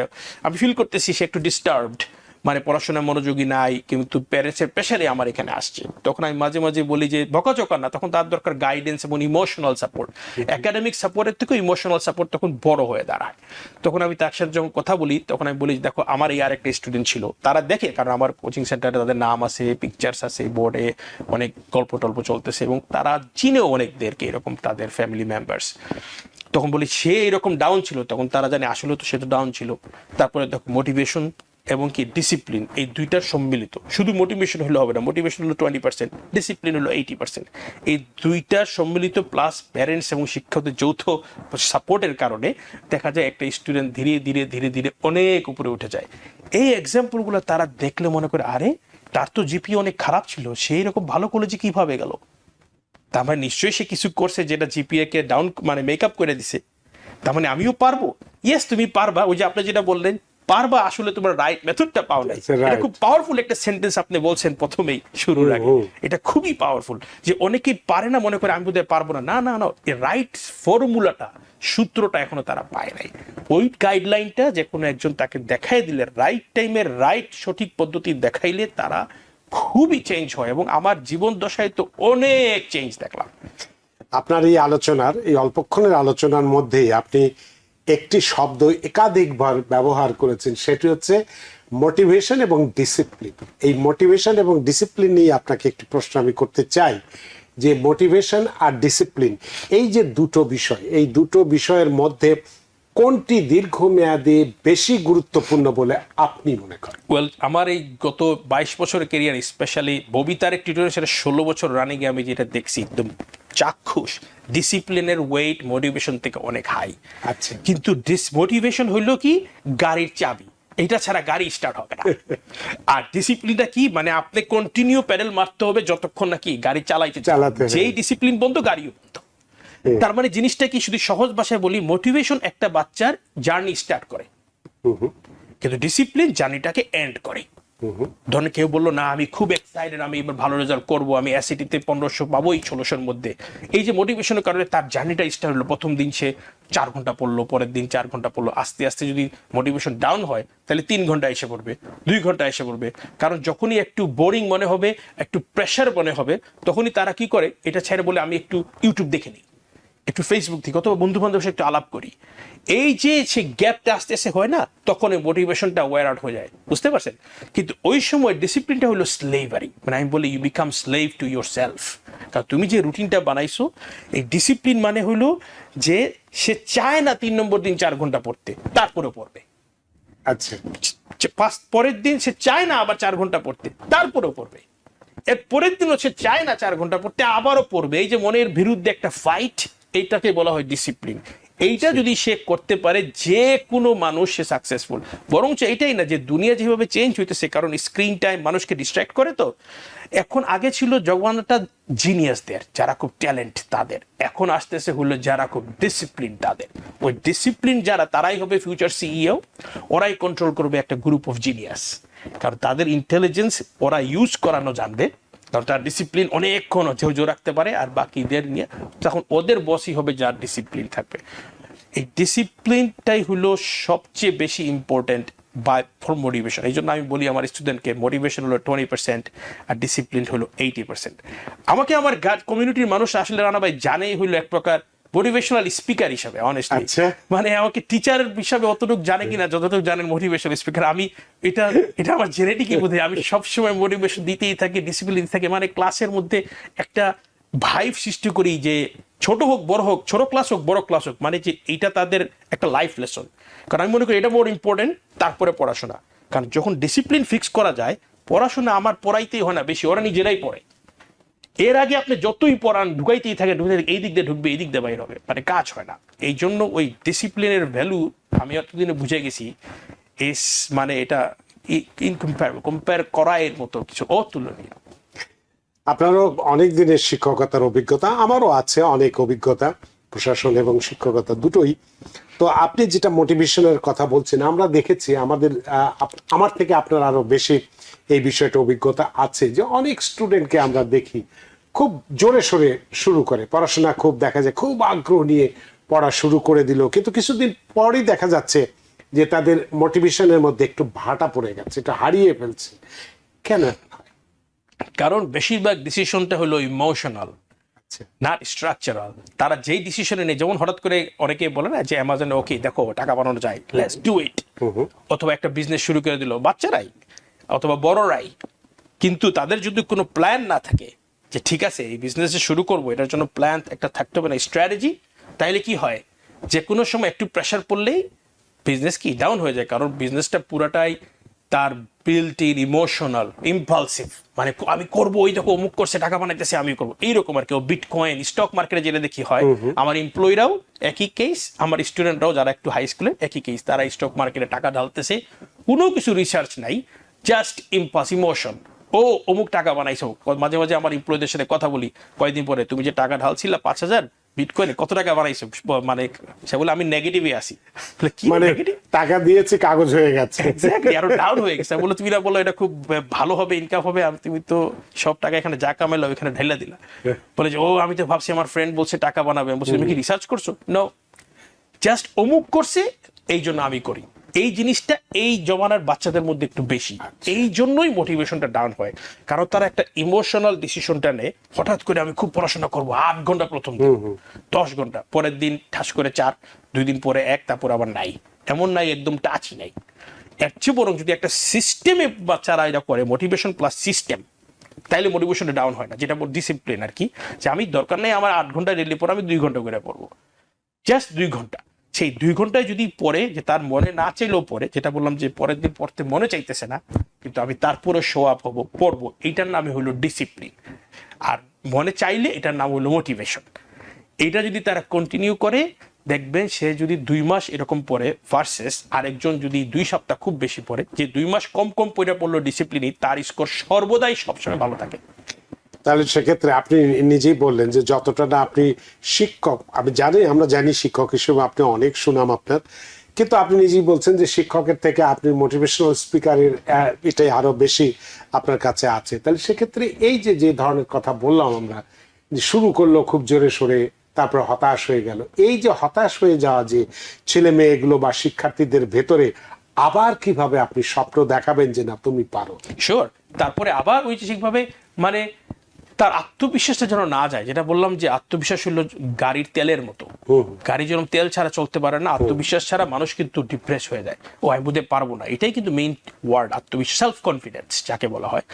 [SPEAKER 2] আমি ফিল করতেছি সে একটু ডিস্টার্বড, মানে পড়াশোনায় মনোযোগী নাই, কিন্তু প্যারেন্টসের প্রেশারে আমার এখানে আসছে, তখন আমি মাঝে মাঝে বলি যে বকাঝকা না, তখন তার দরকার গাইডেন্স এবং ইমোশনাল সাপোর্ট। একাডেমিক সাপোর্টের থেকেও ইমোশনাল সাপোর্ট তখন বড় হয়ে দাঁড়ায়। তখন আমি তার সাথে যখন কথা বলি, তখন আমি বলি দেখো আমার এই আর একটা স্টুডেন্ট ছিল, তারা দেখে, কারণ আমার কোচিং সেন্টারে তাদের নাম আছে, পিকচার্স আছে, বোর্ডে অনেক গল্প টল্প চলতেছে, এবং তারা চিনেও অনেকদেরকে এরকম তাদের ফ্যামিলি মেম্বার্স। তখন বলি সে এরকম ডাউন ছিল, তখন তারা জানে আসলে তো সে তো ডাউন ছিল। তারপরে দেখো মোটিভেশন এবং কি ডিসিপ্লিন, এই দুইটার সম্মিলিত। শুধু মোটিভেশন হলে হবে না, মোটিভেশন হলো 20%, ডিসিপ্লিন হলো 80%। এই দুইটার সম্মিলিত প্লাস প্যারেন্টস এবং শিক্ষকদের যৌথ সাপোর্টের কারণে দেখা যায় একটা স্টুডেন্ট ধীরে ধীরে ধীরে ধীরে অনেক উপরে উঠে যায়। এই এক্সাম্পলগুলো তারা দেখলে মনে করে আরে তার তো জিপি অনেক খারাপ ছিল, সেই রকম ভালো কলেজে কিভাবে গেল? তার মানে নিশ্চয়ই সে কিছু করছে যেটা জিপিএ কে ডাউন মানে মেকআপ করে দিছে। তার মানে আমিও পারবো। ইয়েস, তুমি পারবা। ওই যে আপনি যেটা বললেন পারবা, আসলে তোমার রাইট মেথডটা পাও নাই। এটা খুব পাওয়ারফুল একটা সেন্টেন্স আপনি বলছেন প্রথমেই শুরুর আগে, এটা খুবই পাওয়ারফুল। যে অনেকেই পারে না, মনে করে আমি বোধহয় পারবো না। না না না, এই রাইট ফর্মুলাটা, সূত্রটা এখনো তারা পায় নাই। ওই গাইডলাইনটা যে কোনো একজন তাকে দেখাই দিলে, রাইট টাইমে রাইট সঠিক পদ্ধতি দেখাইলে তারা খুবই চেঞ্জ হয়। এবং আমার জীবন দশায় তো অনেক চেঞ্জ দেখলাম।
[SPEAKER 1] আপনার এই আলোচনার, এই অল্পক্ষণের আলোচনার মধ্যেই আপনি একটি শব্দ একাধিকবার ব্যবহার করেছেন, সেটি হচ্ছে মোটিভেশন এবং ডিসিপ্লিন। এই মোটিভেশন এবং ডিসিপ্লিন নিয়ে আপনাকে একটি প্রশ্ন আমি করতে চাই, যে মোটিভেশন আর ডিসিপ্লিন, এই যে দুটো বিষয়, এই দুটো বিষয়ের মধ্যে কোনটি দীর্ঘমেয়াদে বেশি গুরুত্বপূর্ণ বলে আপনি মনে করেন?
[SPEAKER 2] ওয়েল, আমার এই গত 22 বছরের কেরিয়ার, স্পেশালি ববিতার একটি টিউটোরিয়াল, সেটা 16 বছর রানিং, আমি যেটা দেখছি একদম চাক্ষুষ, ডিসিপ্লিনের ওয়েট মোটিভেশন থেকে অনেক হাই।
[SPEAKER 1] আচ্ছা,
[SPEAKER 2] কিন্তু ডিসমোটিভেশন হইলো কি গাড়ির চাবি, এটা ছাড়া গাড়ি স্টার্ট হবে না। আর ডিসিপ্লিনটা কি, মানে আপনি কন্টিনিউ প্যাডেল মারতে হবে যতক্ষণ নাকি গাড়ি চালাতে, যেই ডিসিপ্লিন বন্ধ গাড়িও বন্ধ। তার মানে জিনিসটা কি, শুধু সহজ ভাষায় বলি, মোটিভেশন একটা বাচ্চার জার্নি স্টার্ট করে, কিন্তু ডিসিপ্লিন জার্নিটাকে এন্ড করে। ধরেন কেউ বললো না আমি খুব এক্সাইটেড, আমি এবার ভালো রেজাল্ট করবো, আমি অ্যাসিটিতে 1500 পাবো এই 1600-র মধ্যে। এই যে মোটিভেশনের কারণে তার জার্নিটা স্টার্ট হলো, প্রথম দিন সে 4 ঘন্টা পড়লো, পরের দিন 4 ঘন্টা পড়লো, আস্তে আস্তে যদি মোটিভেশন ডাউন হয় তাহলে 3 ঘন্টা এসে পড়বে, 2 ঘন্টা এসে পড়বে। কারণ যখনই একটু বোরিং মনে হবে, একটু প্রেশার মনে হবে, তখনই তারা কি করে, এটা ছেড়ে বলে আমি একটু ইউটিউব দেখে নিই, একটু ফেসবুক থেকে, অথবা বন্ধু বান্ধবের সাথে একটু আলাপ করি। এই যে সে গ্যাপটা আস্তে আস্তে হয় না, তখন এই মোটিভেশনটা ওয়ার আউট হয়ে যায়, বুঝতে পারছেন? কিন্তু ওই সময় ডিসিপ্লিনটা হলো স্লেভারি, মানে আমি বলি you become slave to yourself. কারণ তুমি যে রুটিনটা বানাইছো, এই ডিসিপ্লিন মানে হলো যে সে চায় না 3 নম্বর দিন 4 ঘন্টা পড়তে, তারপরে পড়বে।
[SPEAKER 1] আচ্ছা,
[SPEAKER 2] পরের দিন সে চায় না আবার 4 ঘন্টা পড়তে, তারপরেও পড়বে। এর পরের দিনও সে চায় না 4 ঘন্টা পড়তে, আবারও পড়বে। এই যে মনের বিরুদ্ধে একটা ফাইট, এইটাকে বলা হয় ডিসিপ্লিন। এইটা যদি সে করতে পারে, যে কোনো মানুষ সে সাকসেসফুল। বরঞ্চ এটাই না, যে দুনিয়া যেভাবে চেঞ্জ হইতেছে, কারণ স্ক্রিন টাইম মানুষকে ডিস্ট্র্যাক্ট করে। তো এখন আগে ছিল জগবানটা জিনিয়াসদের, যারা খুব ট্যালেন্ট তাদের, এখন আসতেছে হলো যারা খুব ডিসিপ্লিন তাদের। ওই ডিসিপ্লিন যারা, তারাই হবে ফিউচার সিইও, ওরাই কন্ট্রোল করবে একটা গ্রুপ অফ জিনিয়াস। কারণ তাদের ইন্টেলিজেন্স ওরা ইউজ করানো জানবে, কারণ তার ডিসিপ্লিন অনেকক্ষণ ধৈর্য রাখতে পারে, আর বাকিদের নিয়ে তখন ওদের বসই হবে যার ডিসিপ্লিন থাকবে। এই ডিসিপ্লিনটাই হলো সবচেয়ে বেশি ইম্পর্টেন্ট ফর মোটিভেশন। এই জন্য আমি বলি আমার স্টুডেন্টকে, মোটিভেশন হলো 20% আর ডিসিপ্লিন হলো 80%। আমাকে আমার কমিউনিটির মানুষ আসলে রানা ভাই জানেই হইলো এক প্রকার মোটিভেশনাল স্পিকার হিসাবে, অনেস্টলি। মানে আমাকে টিচার হিসাবে অতটুকু জানে কিনা যতটুকু জানেন মোটিভেশনাল স্পিকার। আমি এটা আমার জেনেটিকই বোধহয়, আমি সবসময় মোটিভেশন দিতেই থাকি, ডিসিপ্লিন থাকি। মানে ক্লাসের মধ্যে একটা ভাইব সৃষ্টি করি, যে ছোট হোক বড় হোক, ছোট ক্লাস হোক বড় ক্লাস হোক, মানে যে এইটা তাদের একটা লাইফ লেসন। কারণ আমি মনে করি এটা মোর ইম্পর্টেন্ট, তারপরে পড়াশোনা। কারণ যখন ডিসিপ্লিন ফিক্স করা যায়, পড়াশোনা আমার পড়াইতেই হয় না বেশি, ওরা নিজেরাই পড়ে। এর আগে আপনি যতই পড়ান, ঢুকাইতেই থাকে, এই দিক দিয়ে ঢুকবে, এই দিক দিয়ে বাইর হবে, মানে কাজ হয় না। এই জন্য ওই ডিসিপ্লিনের ভ্যালু আমি এতদিনে বুঝে গেছি, মানে এটা ইনকম্পারেবল, কম্পেয়ার করা এর মতো কিছু অতুলনীয়।
[SPEAKER 1] আপনারও অনেক দিনের শিক্ষকতার অভিজ্ঞতা, আমারও আছে অনেক অভিজ্ঞতা, প্রশাসন এবং শিক্ষকতা দুটোই। তো আপনি যেটা মোটিভেশনের কথা বলছেন, আমরা দেখেছি আমার থেকে আপনার আরো বেশি এই বিষয়টা অভিজ্ঞতা আছে, যে অনেক স্টুডেন্টকে আমরা দেখি খুব জোরে সোরে শুরু করে পড়াশোনা, খুব দেখা যায় খুব আগ্রহ নিয়ে পড়া শুরু করে দিল, কিন্তু কিছুদিন পরই দেখা যাচ্ছে যে তাদের মোটিভেশনের মধ্যে একটু ভাটা পড়ে গেছে, এটা হারিয়ে ফেলছে, কেন?
[SPEAKER 2] কারণ বেশিরভাগ ডিসিশনটা হলো ইমোশনাল,
[SPEAKER 1] আচ্ছা,
[SPEAKER 2] নট স্ট্রাকচারাল। তারা যেই ডিসিশনে নেই, যেমন হঠাৎ করে অনেকে বলে না যে অ্যামাজনে ওকে দেখো টাকা বানানো যায়, লেটস ডু ইট, অথবা একটা বিজনেস শুরু করে দিল বাচ্চারাই অথবা বড়রাই, কিন্তু তাদের যদি কোনো প্ল্যান না থাকে যে ঠিক আছে এই বিজনেসে শুরু করবো, এটার জন্য প্ল্যান একটা থাকতে হবে না, স্ট্র্যাটেজি, তাইলে কি হয় যে কোনো সময় একটু প্রেশার পড়লেই বিজনেস কি ডাউন হয়ে যায়। কারণ বিজনেসটা পুরাটাই তার বিল্ট ইন ইমোশনাল, ইম্পালসিভ, মানে আমি করবো, ওই দেখো অমুক করছে টাকা বানাইতেছে আমি করবো, এইরকম আর কি। বিটকয়েন স্টক মার্কেটে যেটা দেখি হয়, আমার এমপ্লয়িরাও একই কেস, আমার স্টুডেন্টরাও যারা একটু হাই স্কুলে একই কেস, তারা স্টক মার্কেটে টাকা ঢালতেছে, কোনো কিছু রিসার্চ নাই, জাস্ট ইম্পালস, ইমোশন, ও অমুক টাকা বানাইছো। মাঝে মাঝে আমার এমপ্লয়ীদের সাথে কথা বলি, কয়েকদিন পরে তুমি যে টাকা ঢালছিলা 5,000 বিটকয়েনে, কত টাকা বানাইছো, মানে সে বলে আমি নেগেটিভে আসি। কি
[SPEAKER 1] মানে
[SPEAKER 2] নেগেটিভ?
[SPEAKER 1] টাকা দিয়েছে কাগজ হয়ে গেছে।
[SPEAKER 2] এক্স্যাক্টলি, আরো ডাউন হয়ে গেছে। বলে তুমি না বলো এটা খুব ভালো হবে, ইনকাম হবে, আমি তুমি তো সব টাকা এখানে যা কামাইলো ওখানে ঢেলা দিলা। বলে যে ও আমি তো ভাবছি আমার ফ্রেন্ড বলছে টাকা বানাবে, বলছি তুমি কি রিসার্চ করছো? নো, জাস্ট অমুক করছে এই জন্য আমি করি। এই জিনিসটা এই জমানার বাচ্চাদের মধ্যে একটু বেশি, এই জন্যই মোটিভেশনটা ডাউন হয়। কারণ তারা একটা ইমোশনাল ডিসিশনটা নেয়, হঠাৎ করে আমি খুব পড়াশোনা করবো 8 ঘন্টা প্রথম দিন, 10 ঘন্টা, পরের দিন ঠাস করে 4, 2 দিন পরে 1, তারপর আবার নাই, এমন নাই একদম টাচই নাই। এর চেয়ে বরং যদি একটা সিস্টেমে বাচ্চারা এটা করে, মোটিভেশন প্লাস সিস্টেম, তাইলে মোটিভেশনটা ডাউন হয় না। যেটা ডিসিপ্লিন আর কি, যে আমি দরকার নেই আমার 8 ঘন্টা ডেইলি পড়া, আমি 2 ঘন্টা করে পড়বো, জাস্ট 2 ঘন্টা। সেই 2 ঘন্টায় যদি পড়ে, যে তার মনে না চাইলেও পড়ে, যেটা বললাম যে পরের দিন পড়তে মনে চাইতেছে না, কিন্তু আমি তারপরে শো আপ হবো, পড়বো, এইটার নামে হলো ডিসিপ্লিন। আর মনে চাইলে এটার নাম হলো মোটিভেশন। এইটা যদি তারা কন্টিনিউ করে, দেখবেন সে যদি 2 মাস এরকম পড়ে ভার্সেস আরেকজন যদি 2 সপ্তাহ খুব বেশি পড়ে, যে 2 মাস কম কম পড়ে পড়লো ডিসিপ্লিনই, তার স্কোর সর্বদাই সবসময় ভালো থাকে।
[SPEAKER 1] তাহলে সেক্ষেত্রে আপনি নিজেই বললেন যে যতটা না আপনি শিক্ষক, আমি জানি, আমরা জানি শিক্ষক হিসেবে আপনি অনেক সুনাম আপনার, কিন্তু আপনি নিজেই বলছেন যে শিক্ষকের থেকে আপনি মোটিভেশনাল স্পিকারের এটাই আরো বেশি আপনার কাছে আছে। তাহলে সেক্ষেত্রে এই যে যে ধরনের কথা বললাম আমরা, যে শুরু করলো খুব জোরে সোরে, তারপর হতাশ হয়ে গেল, এই যে হতাশ হয়ে যাওয়া যে ছেলে মেয়েগুলো বা শিক্ষার্থীদের ভেতরে, আবার কিভাবে আপনি স্বপ্ন দেখাবেন যে না তুমি পারো?
[SPEAKER 2] শিওর, তারপরে আবার ওই যে ঠিকভাবে, মানে তার আত্মবিশ্বাসটা যেন না যায়। যেটা বললাম যে আত্মবিশ্বাস হলো গাড়ির তেলের মতো, গাড়ি যেরকম তেল ছাড়া চলতে পারে না, আত্মবিশ্বাস ছাড়া মানুষ কিন্তু ডিপ্রেস হয়ে যায়, ও আমি বুঝতে পারবো না। এটাই কিন্তু মেইন ওয়ার্ড, আত্মবিশ্বাস, সেলফ কনফিডেন্স যাকে বলা হয়।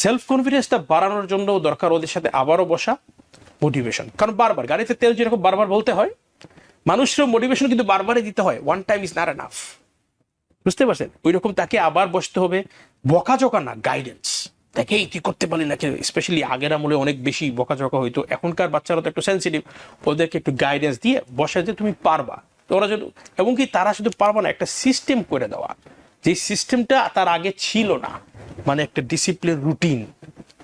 [SPEAKER 2] সেলফ কনফিডেন্সটা বাড়ানোর জন্য দরকার ওদের সাথে আবারও বসা, মোটিভেশন। কারণ বারবার গাড়িতে তেল যেরকম বারবার বলতে হয়, মানুষেরও মোটিভেশন কিন্তু বারবারই দিতে হয়, one time is not enough. বুঝতে পারছেন? ওই রকম তাকে আবার বসতে হবে, বকাঝকা না, গাইডেন্স। তাকে এই তুই করতে পারলি না, স্পেশালি আগের আমলে অনেক বেশি বকাঝকা হইতো, এখনকার বাচ্চারা তো একটু সেন্সিটিভ, ওদেরকে একটু গাইডেন্স দিয়ে বসে যে তুমি পারবা। তো ওরা যদি, এবং কি তারা শুধু পারবা না, একটা সিস্টেম করে দেওয়া, যে সিস্টেমটা তার আগে ছিল না, মানে একটা ডিসিপ্লিন, রুটিন।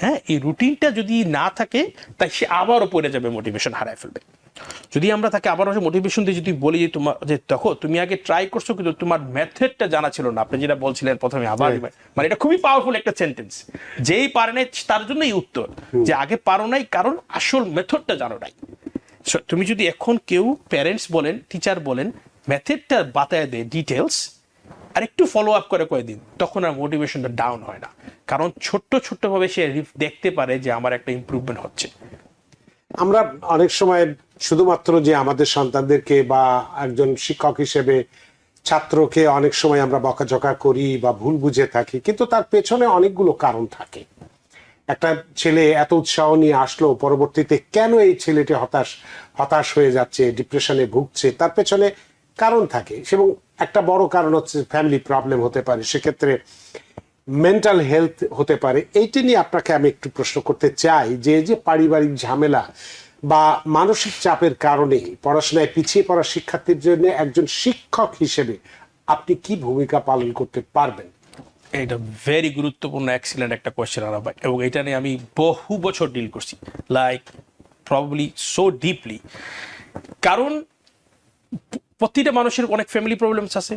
[SPEAKER 2] হ্যাঁ, এই রুটিনটা যদি না থাকে, তাই সে আবারও পড়ে যাবে, মোটিভেশন হারায় ফেলবে। যদি আমরা তাকে আবার মোটিভেশন দিয়ে যদি বলি যে তোমার, যে দেখো তুমি আগে ট্রাই করছো কিন্তু তোমার মেথডটা জানা ছিল না, আপনি যেটা বলছিলেন প্রথমে, আবার মানে এটা খুবই পাওয়ারফুল একটা সেন্টেন্স। যেই পারে নাই তার জন্যই উত্তর, যে আগে পারো নাই কারণ আসল মেথডটা জানো নাই। তুমি যদি এখন কেউ প্যারেন্টস বলেন, টিচার বলেন, মেথডটা বাতায় দেয় ডিটেলস, আর একটু ফলো আপ করে কয়েকদিন, তখন আর মোটিভেশনটা ডাউন হয় না। কারণ ছোট্ট ছোট্ট ভাবে সে দেখতে পারে যে আমার একটা ইমপ্রুভমেন্ট হচ্ছে।
[SPEAKER 1] আমরা অনেক সময় শুধুমাত্র যে আমাদের সন্তানদেরকে বা একজন শিক্ষক হিসেবে ছাত্রকে অনেক সময় আমরা বকাঝকা করি বা ভুল বুঝে থাকি, কিন্তু তার পেছনে অনেকগুলো কারণ থাকে। একটা ছেলে এত উৎসাহ নিয়ে আসলো, পরবর্তীতে কেন এই ছেলেটি হতাশ হয়ে যাচ্ছে, ডিপ্রেশনে ভুগছে, তার পেছনে কারণ থাকে। এবং একটা বড় কারণ হচ্ছে ফ্যামিলি প্রবলেম হতে পারে, সেক্ষেত্রে মেন্টাল হেলথ হতে পারে। এইটি নিয়ে আপনাকে আমি একটু প্রশ্ন করতে চাই, যে যে পারিবারিক ঝামেলা বা মানসিক চাপের কারণে পড়াশোনায় পিছিয়ে পড়া শিক্ষার্থীর জন্য একজন শিক্ষক হিসেবে আপনি কি ভূমিকা পালন করতে পারবেন?
[SPEAKER 2] এটা ভেরি গুরুত্বপূর্ণ, এক্সিলেন্ট একটা কোয়েশ্চেন আরাফ ভাই, এবং এটা নিয়ে আমি বহু বছর ডিল করছি, লাইক প্রবাবলি সো ডিপলি। কারণ প্রতিটা মানুষের অনেক ফ্যামিলি প্রবলেমস আছে,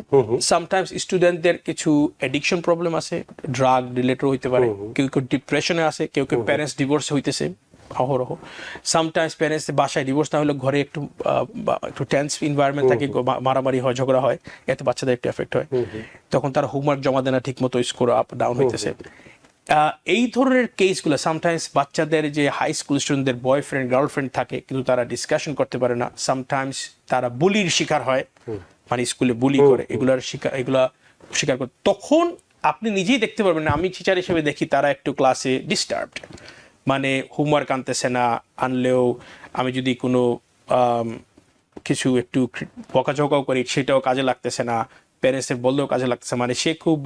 [SPEAKER 2] সামটাইমস স্টুডেন্টদের কিছু অ্যাডিকশন প্রবলেম আছে, ড্রাগ রিলেটেড হইতে পারে, কেউ কেউ ডিপ্রেশনে আছে, কেউ কেউ প্যারেন্টস ডিভোর্স হইতেছে, অহরহ। সামটাইমস প্যারেন্টস বাসায় ডিভোর্স না হলে ঘরে একটু টেন্স এনভায়রনমেন্ট থাকে, মারামারি হয়, ঝগড়া হয়, এতে বাচ্চাদের একটু এফেক্ট হয়। তখন তারা হোমওয়ার্ক জমা দেয় না ঠিক মতো, স্কোর আপ ডাউন হইতেছে। এই ধরনের কেসগুলো সামটাইমস বাচ্চাদের যে হাই স্কুল স্টুডেন্টদের বয়ফ্রেন্ড গার্লফ্রেন্ড থাকে কিন্তু তারা ডিসকাশন করতে পারে না, সামটাইমস তারা বুলির শিকার হয়, মানে স্কুলে বুলি করে, এগুলা শিকার করে। তখন আপনি নিজেই দেখতে পারবেন না, আমি টিচার হিসেবে দেখি তারা একটু ক্লাসে ডিস্টার্বড, মানে হোমওয়ার্ক আনতেছে না, আনলেও আমি যদি কোনো কিছু একটু বকাঝকাও করি সেটাও কাজে লাগতেছে না, প্যারেন্টসের বললেও কাজে লাগতেছে, মানে সে খুব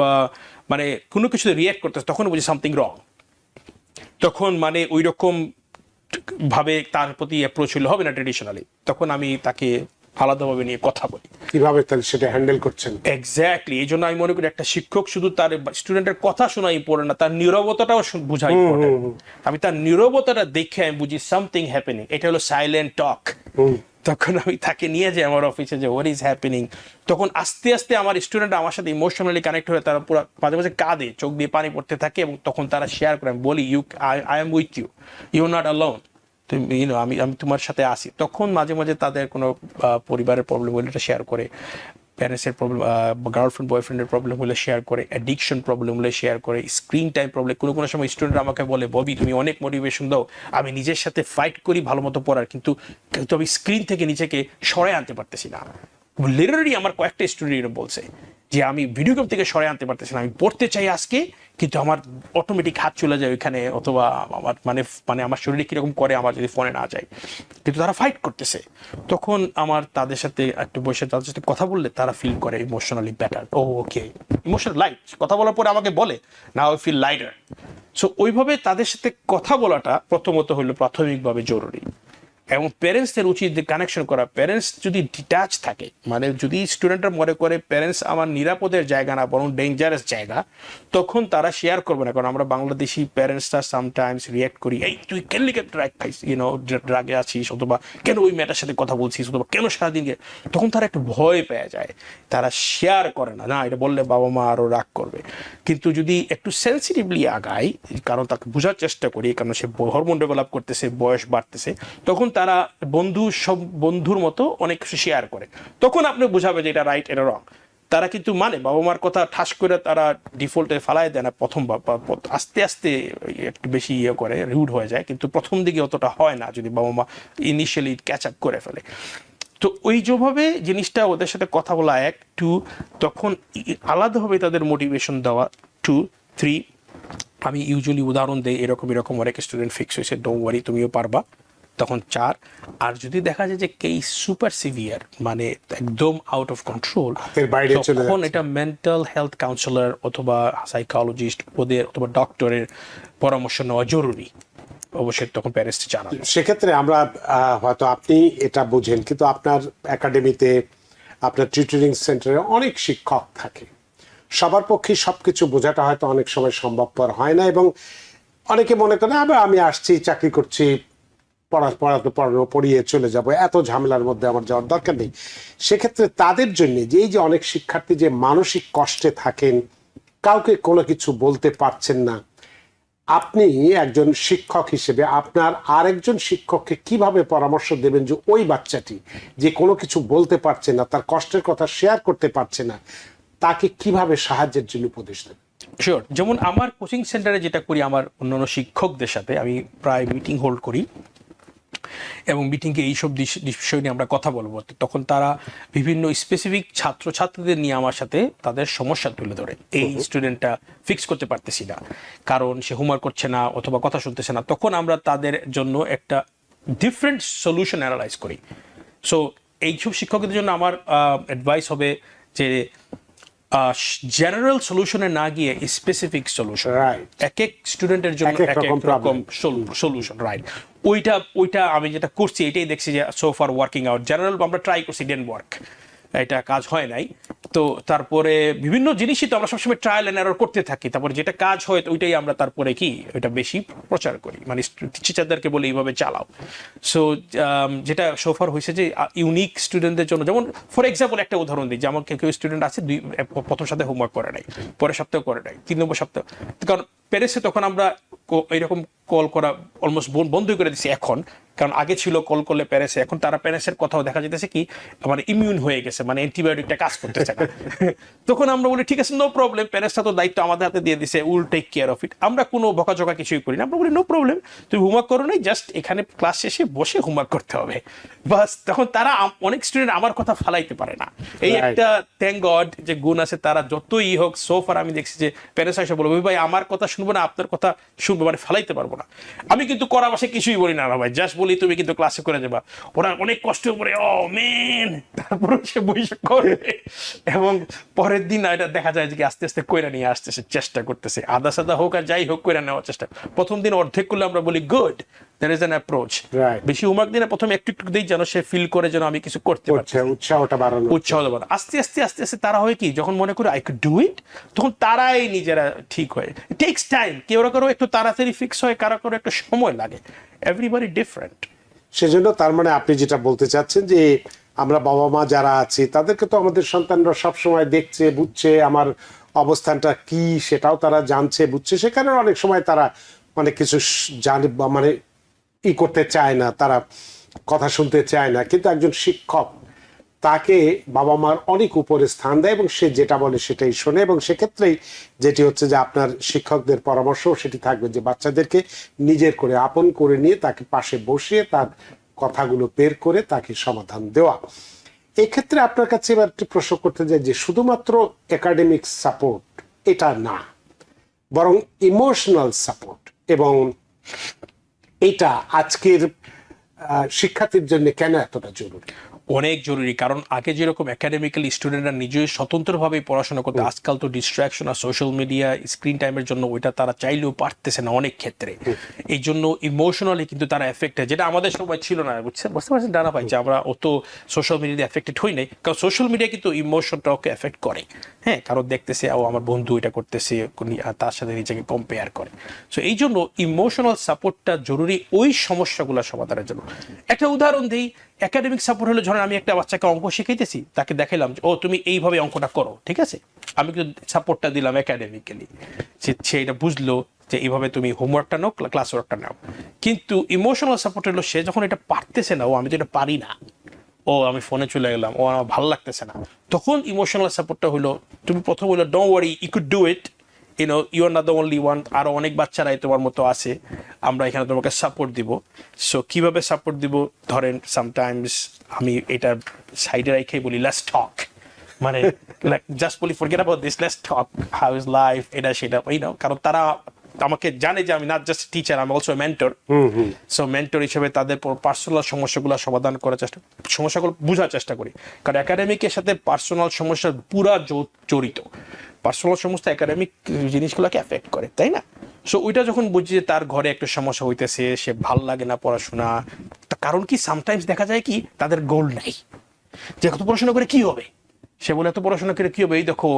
[SPEAKER 2] মানে কোনো কিছু রিয়্যাক্ট করতেছে, তখন বুঝি সামথিং রং। তখন মানে ওই রকম ভাবে তার প্রতি অ্যাপ্রোচ হলে হবে না ট্রেডিশনালি, তখন আমি তাকে আলাদাভাবে নিয়ে কথা বলি
[SPEAKER 1] কিভাবে তাহলে সেটা হ্যান্ডেল করছেন।
[SPEAKER 2] এক্স্যাক্টলি, এই জন্য আমি মনে করি একটা শিক্ষক শুধু তার স্টুডেন্টের কথা শোনা ইম্পর্টেন্ট না, তার নীরবতাটাও বোঝা ইম্পর্টেন্ট। আমি তার নীরবতাটা দেখে আমি বুঝি সামথিং হ্যাপেনিং, এটা হলো সাইলেন্ট টক। তখন আমি তাকে নিয়ে যাই আমার অফিসে যে হোয়াট ইজ হ্যাপেনিং। তখন আস্তে আস্তে আমার স্টুডেন্ট আমার সাথে ইমোশনালি কানেক্ট হয়ে তারা পুরো মাঝে মাঝে কাঁদে, চোখ দিয়ে পানি পড়তে থাকে, এবং তখন তারা শেয়ার করে, আমি বলি I am with you, you not alone, আমি তোমার সাথে আসি। তখন মাঝে মাঝে তাদের কোনো পরিবারের প্রবলেম হলে এটা শেয়ার করে, প্যারেন্টসের প্রবলেম, গার্লফ্রেন্ড বয়ফ্রেন্ডের প্রবলেম হলে শেয়ার করে, অ্যাডিকশন প্রবলেম হলে শেয়ার করে, স্ক্রিন টাইম প্রবলেম। কোনো সময় স্টুডেন্ট আমাকে বলে, ববি তুমি অনেক মোটিভেশন দাও, আমি নিজের সাথে ফাইট করি ভালো মতো পড়ার, কিন্তু আমি স্ক্রিন থেকে নিজেকে সরাই আনতে পারতেছি না। লিটারালি আমার কয়েকটা স্টুডেন্ট বলছে যে আমি ভিডিও গেম থেকে সরে আনতে পারতেছি না, আমি পড়তে চাই আজকে কিন্তু আমার অটোমেটিক হাত চলে যায় ওইখানে, অথবা আমার মানে আমার শরীরে কিরকম করে আমার যদি ফোনে না যায়, কিন্তু তারা ফাইট করতেছে। তখন আমার তাদের সাথে একটু বসে তাদের সাথে কথা বললে তারা ফিল করে ইমোশনালি বেটার, ও ওকে ইমোশনাল লাইট, কথা বলার পরে আমাকে বলে now I feel lighter. So ওইভাবে তাদের সাথে কথা বলাটা প্রথমত হলো প্রাথমিকভাবে জরুরি, এবং প্যারেন্টসদের উচিত কানেকশন করা। প্যারেন্টস যদি ডিটাচ থাকে, মানে যদি স্টুডেন্টরা মনে করে প্যারেন্টস আমার নিরাপদের জায়গা না বরং ডেঞ্জারাস জায়গা, তখন তারা শেয়ার করবে না। কারণ আমরা বাংলাদেশি প্যারেন্টসরা সামটাইমস রিয়াক্ট করি, এই তুই কেন লিখে ড্রাগ খাইস, ড্রাগে আছিস, অথবা কেন ওই মেয়েটার সাথে কথা বলছিস, অথবা কেন সারাদিন, তখন তারা একটু ভয় পেয়ে যায়, তারা শেয়ার করে না, না এটা বললে বাবা মা আরও রাগ করবে। কিন্তু যদি একটু সেন্সিটিভলি আগাই, কারণ তাকে বোঝার চেষ্টা করি, কারণ সে হরমোন ডেভেলপ করতেছে, বয়স বাড়তেছে, তখন তারা বন্ধুর মতো অনেক কিছু শেয়ার করে, তখন আপনি বোঝাবে যে এটা রাইট এটা রং। তারা কিন্তু মানে বাবা মার কথা ঠাস করে তারা ডিফল্টে ফালাই দেয় না, প্রথম আস্তে আস্তে একটু বেশি করে রিউড হয়ে যায়, কিন্তু প্রথম দিকে অতটা হয় না যদি বাবা মা ইনিশিয়ালি ক্যাচ আপ করে ফেলে। তো ওই যেভাবে জিনিসটা ওদের সাথে কথা বলা, 1 2, তখন আলাদাভাবে তাদের মোটিভেশন দেওয়া 2 3। আমি ইউজুয়ালি উদাহরণ দেই, এরকম অনেক স্টুডেন্ট ফিক্স হয়েছে, ডোন্ট ওয়ারি তুমিও পারবা, তখন 4। আর যদি দেখা যায় যে কেস সুপার সিভিয়ার, মানে একদম আউট অফ কন্ট্রোল, তখন এটা মেন্টাল হেলথ কাউন্সিলর অথবা সাইকোলজিস্ট ওদের অথবা ডক্টরের পরামর্শ নেওয়া জরুরি, অবশ্যই তখন প্যারেন্টস জানাবে।
[SPEAKER 1] সেক্ষেত্রে আমরা হয়তো আপনি এটা বুঝেন, কিন্তু আপনার একাডেমিতে আপনার টিউটরিং সেন্টারে অনেক শিক্ষক থাকে, সবার পক্ষে সবকিছু বোঝাটা হয়তো অনেক সময় সম্ভবপর হয় না, এবং অনেকে মনে করেন আবার আমি আসছি চাকরি করছি, পড়ানো পড়িয়ে চলে যাব, এত ঝামেলার মধ্যে আমার যাওয়ার দরকার নেই। সেক্ষেত্রে তাদের জন্য যে এই যে অনেক শিক্ষার্থী যে মানসিক কষ্টে থাকেন, কাউকে কোনো কিছু বলতে পারছেন না, আপনি একজন শিক্ষক হিসেবে আপনার আরেকজন শিক্ষককে কিভাবে পরামর্শ দেবেন যে ওই বাচ্চাটি যে কোনো কিছু বলতে পারছে না, তার কষ্টের কথা শেয়ার করতে পারছে না, তাকে কিভাবে সাহায্যের জন্য উপদেশ দেবেন?
[SPEAKER 2] শিওর, যেমন আমার কোচিং সেন্টারে যেটা করি, আমার অন্যান্য শিক্ষকদের সাথে আমি প্রায় মিটিং হোল্ড করি, এবং মিটিংয়ে এইসব বিষয় নিয়ে আমরা কথা বলবো। তখন তারা বিভিন্ন স্পেসিফিক ছাত্রছাত্রীদের নিয়ে আমার সাথে তাদের সমস্যা তুলে ধরে, এই স্টুডেন্টটা ফিক্স করতে পারতেছি না কারণ সে হোমওয়ার্ক করছে না অথবা কথা শুনতেছে না, তখন আমরা তাদের জন্য একটা ডিফারেন্ট সলিউশন অ্যানালাইজ করি। সো এইসব শিক্ষকদের জন্য আমার অ্যাডভাইস হবে যে জেনারেল সলিউশনে না গিয়ে স্পেসিফিক সলিউশন, এক এক স্টুডেন্টের জন্য এক এক রকম সলিউশন, রাইট। ওইটা আমি যেটা করছি এটাই দেখছি যে so far working out. General আমরা ট্রাই করছি, ডেন্ট ওয়ার্ক, এটা কাজ হয় নাই। তো তারপরে বিভিন্ন জিনিসই তো আমরা সবসময় ট্রায়াল এন্ড এরর করতে থাকি, তারপরে যেটা কাজ হয় ওইটাই আমরা তারপরে কি ওইটা বেশি প্রচার করি, মানে টিচারদেরকে বলে এইভাবে চালাও। সো যেটা সোফার হয়েছে যে ইউনিক স্টুডেন্টদের জন্য, যেমন ফর এক্সাম্পল একটা উদাহরণ দিই, যেমন কেউ স্টুডেন্ট আছে প্রথম সপ্তাহে হোমওয়ার্ক করে নাই, পরের সপ্তাহে করে নাই, 3 নম্বর সপ্তাহ, কারণ প্যারেন্টসে তখন আমরা এরকম কল করা অলমোস্ট বন্ধই করে দিছি এখন, কারণ আগে ছিল কল করলে প্যারেসে, এখন তারা প্যারেসের কথাও দেখা যেতেছে কি মানে ইমিউন হয়ে গেছে, মানে অ্যান্টিবায়োটিকটা কাজ করতেছে না। তখন আমরা বলি ঠিক আছে নো প্রবলেম, প্যারেসটা তো দায়িত্ব আমাদের হাতে দিয়ে দিছে, will take care of it. আমরা কোনো বকাঝকা কিছুই করি না, আমরা বলি নো প্রবলেম, তুমি হোমওয়ার্ক করো নাই, জাস্ট এখানে ক্লাস শেষে বসে হোমওয়ার্ক করতে হবে বাস। তখন তারা অনেক স্টুডেন্ট আমার কথা ফালাইতে পারে না, এই একটা থ্যাংক গড যে গুণ আছে। তারা যতই হোক সোফার আমি দেখছি যে প্যারেস এসে বলবো ভাই আমার কথা শুনবো না, আপনার কথা শুনবো, মানে ফালাইতে পারবো না। আমি কিন্তু করা বাসে কিছুই বলি না ভাই, জাস্ট বলি তুমি কিন্তু ক্লাসে করে যাবা। ওরা অনেক কষ্ট করে ও মেন, তারপরে সে বসে করে, এবং পরের দিন এটা দেখা যায় যে আস্তে আস্তে কইরা নিয়ে আসতেছে, চেষ্টা করতেছে, আদা সাদা হোক আর যাই হোক কইরা নেওয়ার চেষ্টা। প্রথম দিন অর্ধেক করলে আমরা বলি good, that is an approach. বেশি হোমওয়ার্ক দিনে প্রথম একটু একটু দিই যেন সে ফিল করে যেন আমি কিছু করতে পারছি,
[SPEAKER 1] উৎসাহটা বাড়ানো,
[SPEAKER 2] উৎসাহ দেবো। আস্তে আস্তে আস্তে আস্তে তারা হয় কি, যখন মনে করে আই কুড ডু ইট, তখন তারাই নিজেরা ঠিক হয়। টেক্স টাইম, কেউ কারো একটু তাড়াতাড়ি ফিক্স হয়, কারো কারো একটু সময় লাগে, এভরিবডি ডিফারেন্ট।
[SPEAKER 1] সেজন্য তার মানে আপনি যেটা বলতে চাচ্ছেন যে আমরা বাবা মা যারা আছি তাদেরকে তো আমাদের সন্তানরা সবসময় দেখছে, বুঝছে আমার অবস্থানটা কি, সেটাও তারা জানছে, বুঝছে। সেখানে অনেক সময় তারা অনেক কিছু জানে, মানে করতে চায় না, তারা কথা শুনতে চায় না, কিন্তু একজন শিক্ষক তাকে বাবা মার অনেক উপরে স্থান দেয় এবং সে যেটা বলে সেটাই শোনে। এবং সেক্ষেত্রেই যেটি হচ্ছে যে আপনার শিক্ষকদের পরামর্শ সেটি থাকবে যে বাচ্চাদেরকে নিজের করে আপন করে নিয়ে তাকে পাশে বসিয়ে তার কথাগুলো বের করে তাকে সমাধান দেওয়া। এক্ষেত্রে আপনার কাছে এবার একটি প্রশ্ন করতে চাই যে শুধুমাত্র একাডেমিক সাপোর্ট এটা না, বরং ইমোশনাল সাপোর্ট, এবং এটা আজকের শিক্ষার্থীর জন্য কেন এতটা জরুরি?
[SPEAKER 2] অনেক জরুরি, কারণ আগে যেরকম একাডেমিক্যালি স্টুডেন্টরা নিজেই স্বতন্ত্রভাবে পড়াশোনা করতে, আজকাল তো ডিস্ট্রাকশন আর সোশ্যাল মিডিয়া স্ক্রিন টাইমের জন্য ওইটা তারা চাইলেও পারতেছে না অনেক ক্ষেত্রে। এই জন্য ইমোশনালি কিন্তু তারা এফেক্ট হয়, যেটা আমাদের সময় ছিল না, বুঝছেন, বুঝতে পারছেন ডানা ভাই, যে আমরা অত সোশ্যাল মিডিয়াতে এফেক্টেড হই নাই, কারণ সোশ্যাল মিডিয়া কিন্তু ইমোশনটাকে এফেক্ট করে। হ্যাঁ, কারণ দেখতেছে ও আমার বন্ধু এটা করতেছে, তার সাথে নিজেকে কম্পেয়ার করে। সো এই জন্য ইমোশনাল সাপোর্টটা জরুরি ওই সমস্যাগুলো সমাধানের জন্য। একটা উদাহরণ দিই, একাডেমিক সাপোর্ট হলো ধরেন আমি একটা বাচ্চাকে অঙ্ক শিখাইতেছি, তাকে দেখাইলাম ও তুমি এইভাবে অঙ্কটা করো, ঠিক আছে, আমি কিন্তু সাপোর্টটা দিলাম একাডেমিক্যালি, সে এটা বুঝলো যে এইভাবে তুমি হোমওয়ার্কটা নাও, ক্লাস ওয়ার্কটা নাও। কিন্তু ইমোশনাল সাপোর্ট হলো সে যখন এটা পারতেছে না, ও আমি তো এটা পারি না, ও আমি ফোনে চলে গেলাম, ও আমার ভালো লাগতেছে না, তখন ইমোশনাল সাপোর্টটা হলো তুমি প্রথম হলো don't worry, you could do it, you are not the only one, আরো অনেক বাচ্চারাই তোমার মতো আছে, আমরা এখানে তোমাকে সাপোর্ট দিব। সো কিভাবে সাপোর্ট দিব, ধরেন সামটাইমস আমি এটা সাইডে রেখেই বলি লেটস টক, মানে জাস্ট বলি forget about this, let's talk, how is life, এটা সেটা, কারণ তারা আমাকে জানে যে আমি নট জাস্ট টিচার, আমি অলসো মেন্টর। সো মেন্টর হিসেবে তাদের পার্সোনাল সমস্যাগুলো সমাধান করার সমস্যাগুলো বোঝার চেষ্টা করি, কারণ একাডেমিকের সাথে পার্সোনাল সমস্যা পুরা জড়িত। পার্সোনাল সমস্যা একাডেমিক জিনিসগুলোকে এফেক্ট করে, তাই না? সো ওইটা যখন বুঝি যে তার ঘরে একটা সমস্যা হইতেছে, সে ভাল লাগে না পড়াশোনা, কারণ কি সামটাইমস দেখা যায় কি তাদের গোল নাই, যে এত পড়াশোনা করে কি হবে, সে বলে এত পড়াশোনা করে কি হবে, এই দেখো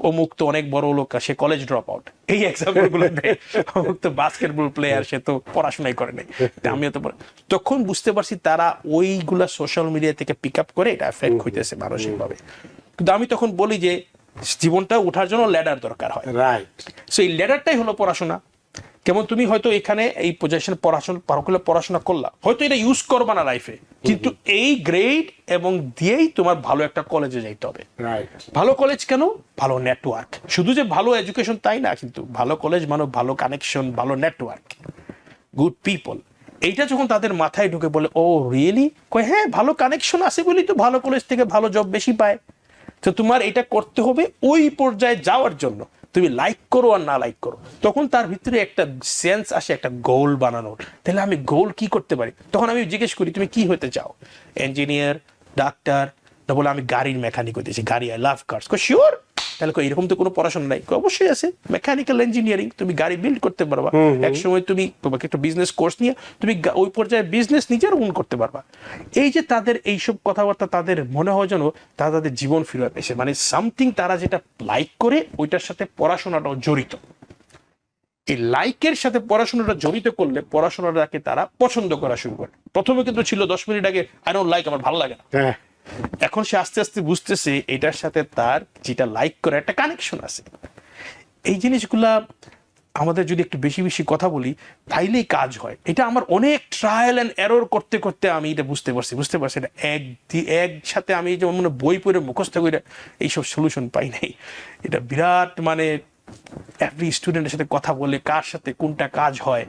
[SPEAKER 2] অমুক তো অনেক বড় লোক, সে কলেজ ড্রপ আউট, এই এক্সাম্পল গুলো দেয়, অমুক তো বাস্কেটবল প্লেয়ার, সে তো পড়াশোনাই করে নাই, আমিও তো। তখন বুঝতে পারছি তারা ওইগুলা সোশ্যাল মিডিয়া থেকে পিক আপ করে এটা এফেক্ট হইতেছে মানসিক ভাবে। কিন্তু আমি তখন বলি যে জীবনটা ওঠার জন্য ল্যাডার দরকার হয়, রাইট? সো এই ল্যাডারটাই হলো পড়াশোনা। কেমন তুমি হয়তো এখানে এই পজিশন পড়াশোনা করলা, হয়তো এটা ইউজ করবা না লাইফে, কিন্তু এই গ্রেড এবং দিয়েই তোমার ভালো একটা কলেজে যাইতে হবে। ভালো কলেজ কেন? ভালো নেটওয়ার্ক। শুধু যে ভালো এডুকেশন তাই না, কিন্তু ভালো কলেজ মানে ভালো কানেকশন, ভালো নেটওয়ার্ক, গুড পিপল। এইটা যখন তাদের মাথায় ঢুকে বলে ও রিয়েলি, কয় হ্যাঁ ভালো কানেকশন আছে বলেই তো ভালো কলেজ থেকে ভালো জব বেশি পায়। তো তোমার এটা করতে হবে ওই পর্যায়ে যাওয়ার জন্য, তুমি লাইক করো আর না লাইক করো, তখন তার ভিতরে একটা সেন্স আসে, একটা গোল বানানোর। তাহলে আমি গোল কি করতে পারি? তখন আমি জিজ্ঞেস করি তুমি কি হতে চাও, ইঞ্জিনিয়ার, ডাক্তার, না বলে আমি গাড়ির মেকানিক হতেছি, গাড়ি, আই লাভ কার্স। শিওর? তাহলে এরকম তো কোনো পড়াশোনা নাই? অবশ্যই আছে, মেকানিক্যাল ইঞ্জিনিয়ারিং, তুমি গাড়ি বিল্ড করতে পারবা। একসময় তুমি তোমাকে একটা বিজনেস কোর্স নিয়ে তুমি ওই পর্যায়ে বিজনেস নিজের ওন করতে পারবা। এই যে তাদের এইসব কথাবার্তা, তাদের মনে হয় যেন তারা তাদের জীবন ফিরে পেয়েছে, মানে সামথিং তারা যেটা লাইক করে ওইটার সাথে পড়াশোনাটাও জড়িত। এই লাইকের সাথে পড়াশোনাটা জড়িত করলে পড়াশোনাটাকে তারা পছন্দ করা শুরু করে। প্রথমে কিন্তু ছিল 10 মিনিট আগে আই ডোন্ট লাইক, আমার ভালো লাগে না। এখন সে আস্তে আস্তে বুঝতেছে এটার সাথে তার যেটা লাইক করে একটা কানেকশন আছে। এই জিনিসগুলা আমাদের যদি একটু বেশি বেশি কথা বলি তাইলেই কাজ হয়। এটা আমার অনেক ট্রায়াল অ্যান্ড এরর করতে করতে আমি এটা বুঝতে পারছি এটা একসাথে আমি যেমন মানে বই পড়ে মুখস্থ করে এইসব সলিউশন পাই নাই। এটা বিরাট মানে এভরি স্টুডেন্টের সাথে কথা বলে কার সাথে কোনটা কাজ হয়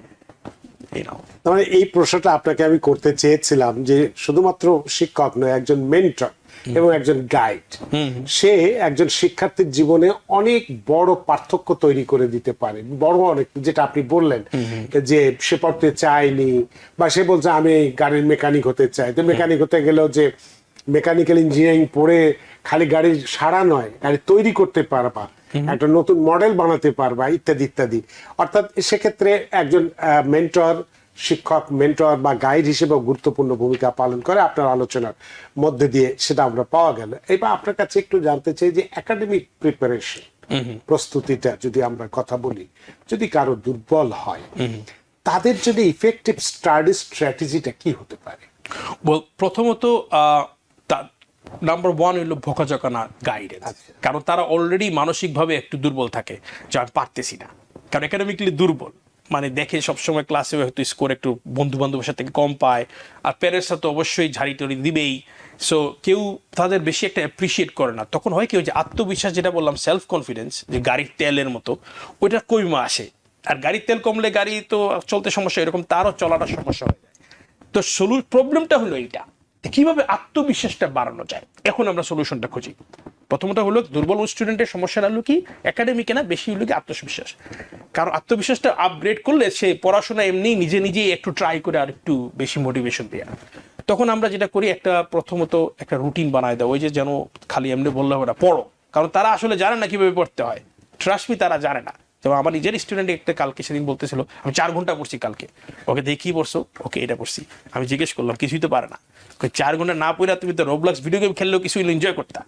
[SPEAKER 2] এই নাও।
[SPEAKER 1] মানে এই প্রশ্নটা আপনাকে আমি করতে চেয়েছিলাম যে শুধুমাত্র শিক্ষক নয়, একজন মেন্টর এবং একজন গাইড, সে একজন শিক্ষার্থীর জীবনে অনেক বড় পার্থক্য তৈরি করে দিতে পারে। বড় অনেক, যেটা আপনি বললেন যে সে পড়তে চায়নি বা সে বলছে আমি গাড়ির মেকানিক হতে চাই, তো মেকানিক হতে গেলেও যে মেকানিক্যাল ইঞ্জিনিয়ারিং পড়ে খালি গাড়ির সারা নয়, গাড়ি তৈরি করতে পারবা, একটা নতুন মডেল বানাতে পারবা, ইত্যাদি ইত্যাদি। অর্থাৎ সেক্ষেত্রে একজন মেন্টর, শিক্ষক, মেন্টর বা গাইড হিসেবে গুরুত্বপূর্ণ ভূমিকা পালন করে। আপনার আলোচনার মধ্যে দিয়ে সেটা আমরা পাওয়া গেল। এবার আপনার কাছে একটু জানতে চাই যে একাডেমিক প্রিপারেশন, প্রস্তুতিটা যদি আমরা কথা বলি, যদি কারো দুর্বল হয় তাদের জন্য ইফেক্টিভ স্টাডি স্ট্র্যাটেজিটা কি হতে পারে?
[SPEAKER 2] প্রথমত নাম্বার ওয়ান হলো ভোকাঝকা না গাইডেন্স। কারণ তারা অলরেডি মানসিকভাবে একটু দুর্বল থাকে যে আমি পারতেছি না, কারণ একাডেমিকলি দুর্বল, মানে দেখে সবসময় ক্লাসে হয়তো স্কোর একটু বন্ধু বান্ধবের সাথে কম পায়, আর প্যারেন্টসরা তো অবশ্যই ঝাড়ি টাড়ি দিবেই। সো কেউ তাদের বেশি একটা অ্যাপ্রিসিয়েট করে না। তখন হয় কি, যে আত্মবিশ্বাস যেটা বললাম, সেলফ কনফিডেন্স, যে গাড়ির তেলের মতো ওইটা কমে আসে। আর গাড়ির তেল কমলে গাড়ি তো চলতে সমস্যা, এরকম তারও চলাটা সমস্যা হয়ে যায়। তো প্রবলেমটা হলো এইটা, কিভাবে আত্মবিশ্বাসটা বাড়ানো যায়। এখন আমরা সলিউশনটা খুঁজি। প্রথমত হলো দুর্বল স্টুডেন্টের সমস্যাটা হলো কি একাডেমিকে না, বেশি হলো কি আত্মবিশ্বাস। কারণ আত্মবিশ্বাসটা আপগ্রেড করলে সে পড়াশোনা এমনি নিজে নিজেই একটু ট্রাই করে আর একটু বেশি মোটিভেশন দেয়। তখন আমরা যেটা করি, প্রথমত একটা রুটিন বানায় দেয়। ওই যে যেন খালি এমনি বললে ওটা পড়ো, কারণ তারা আসলে জানে না কিভাবে পড়তে হয়। ট্রাস্ট মি, তারা জানে না। যেমন আমার নিজের স্টুডেন্ট একটা কালকে সেদিন বলতেছিল আমি 4 ঘন্টা পড়ছি কালকে। ওকে দেখি কি পড়ছো? ওকে এটা পড়ছি। আমি জিজ্ঞেস করলাম কিছুই তো পারে না। 4 ঘন্টা না পড়া তুমি তো রোবলক্স ভিডিও গেম খেললেও কিছু এনজয় করতা,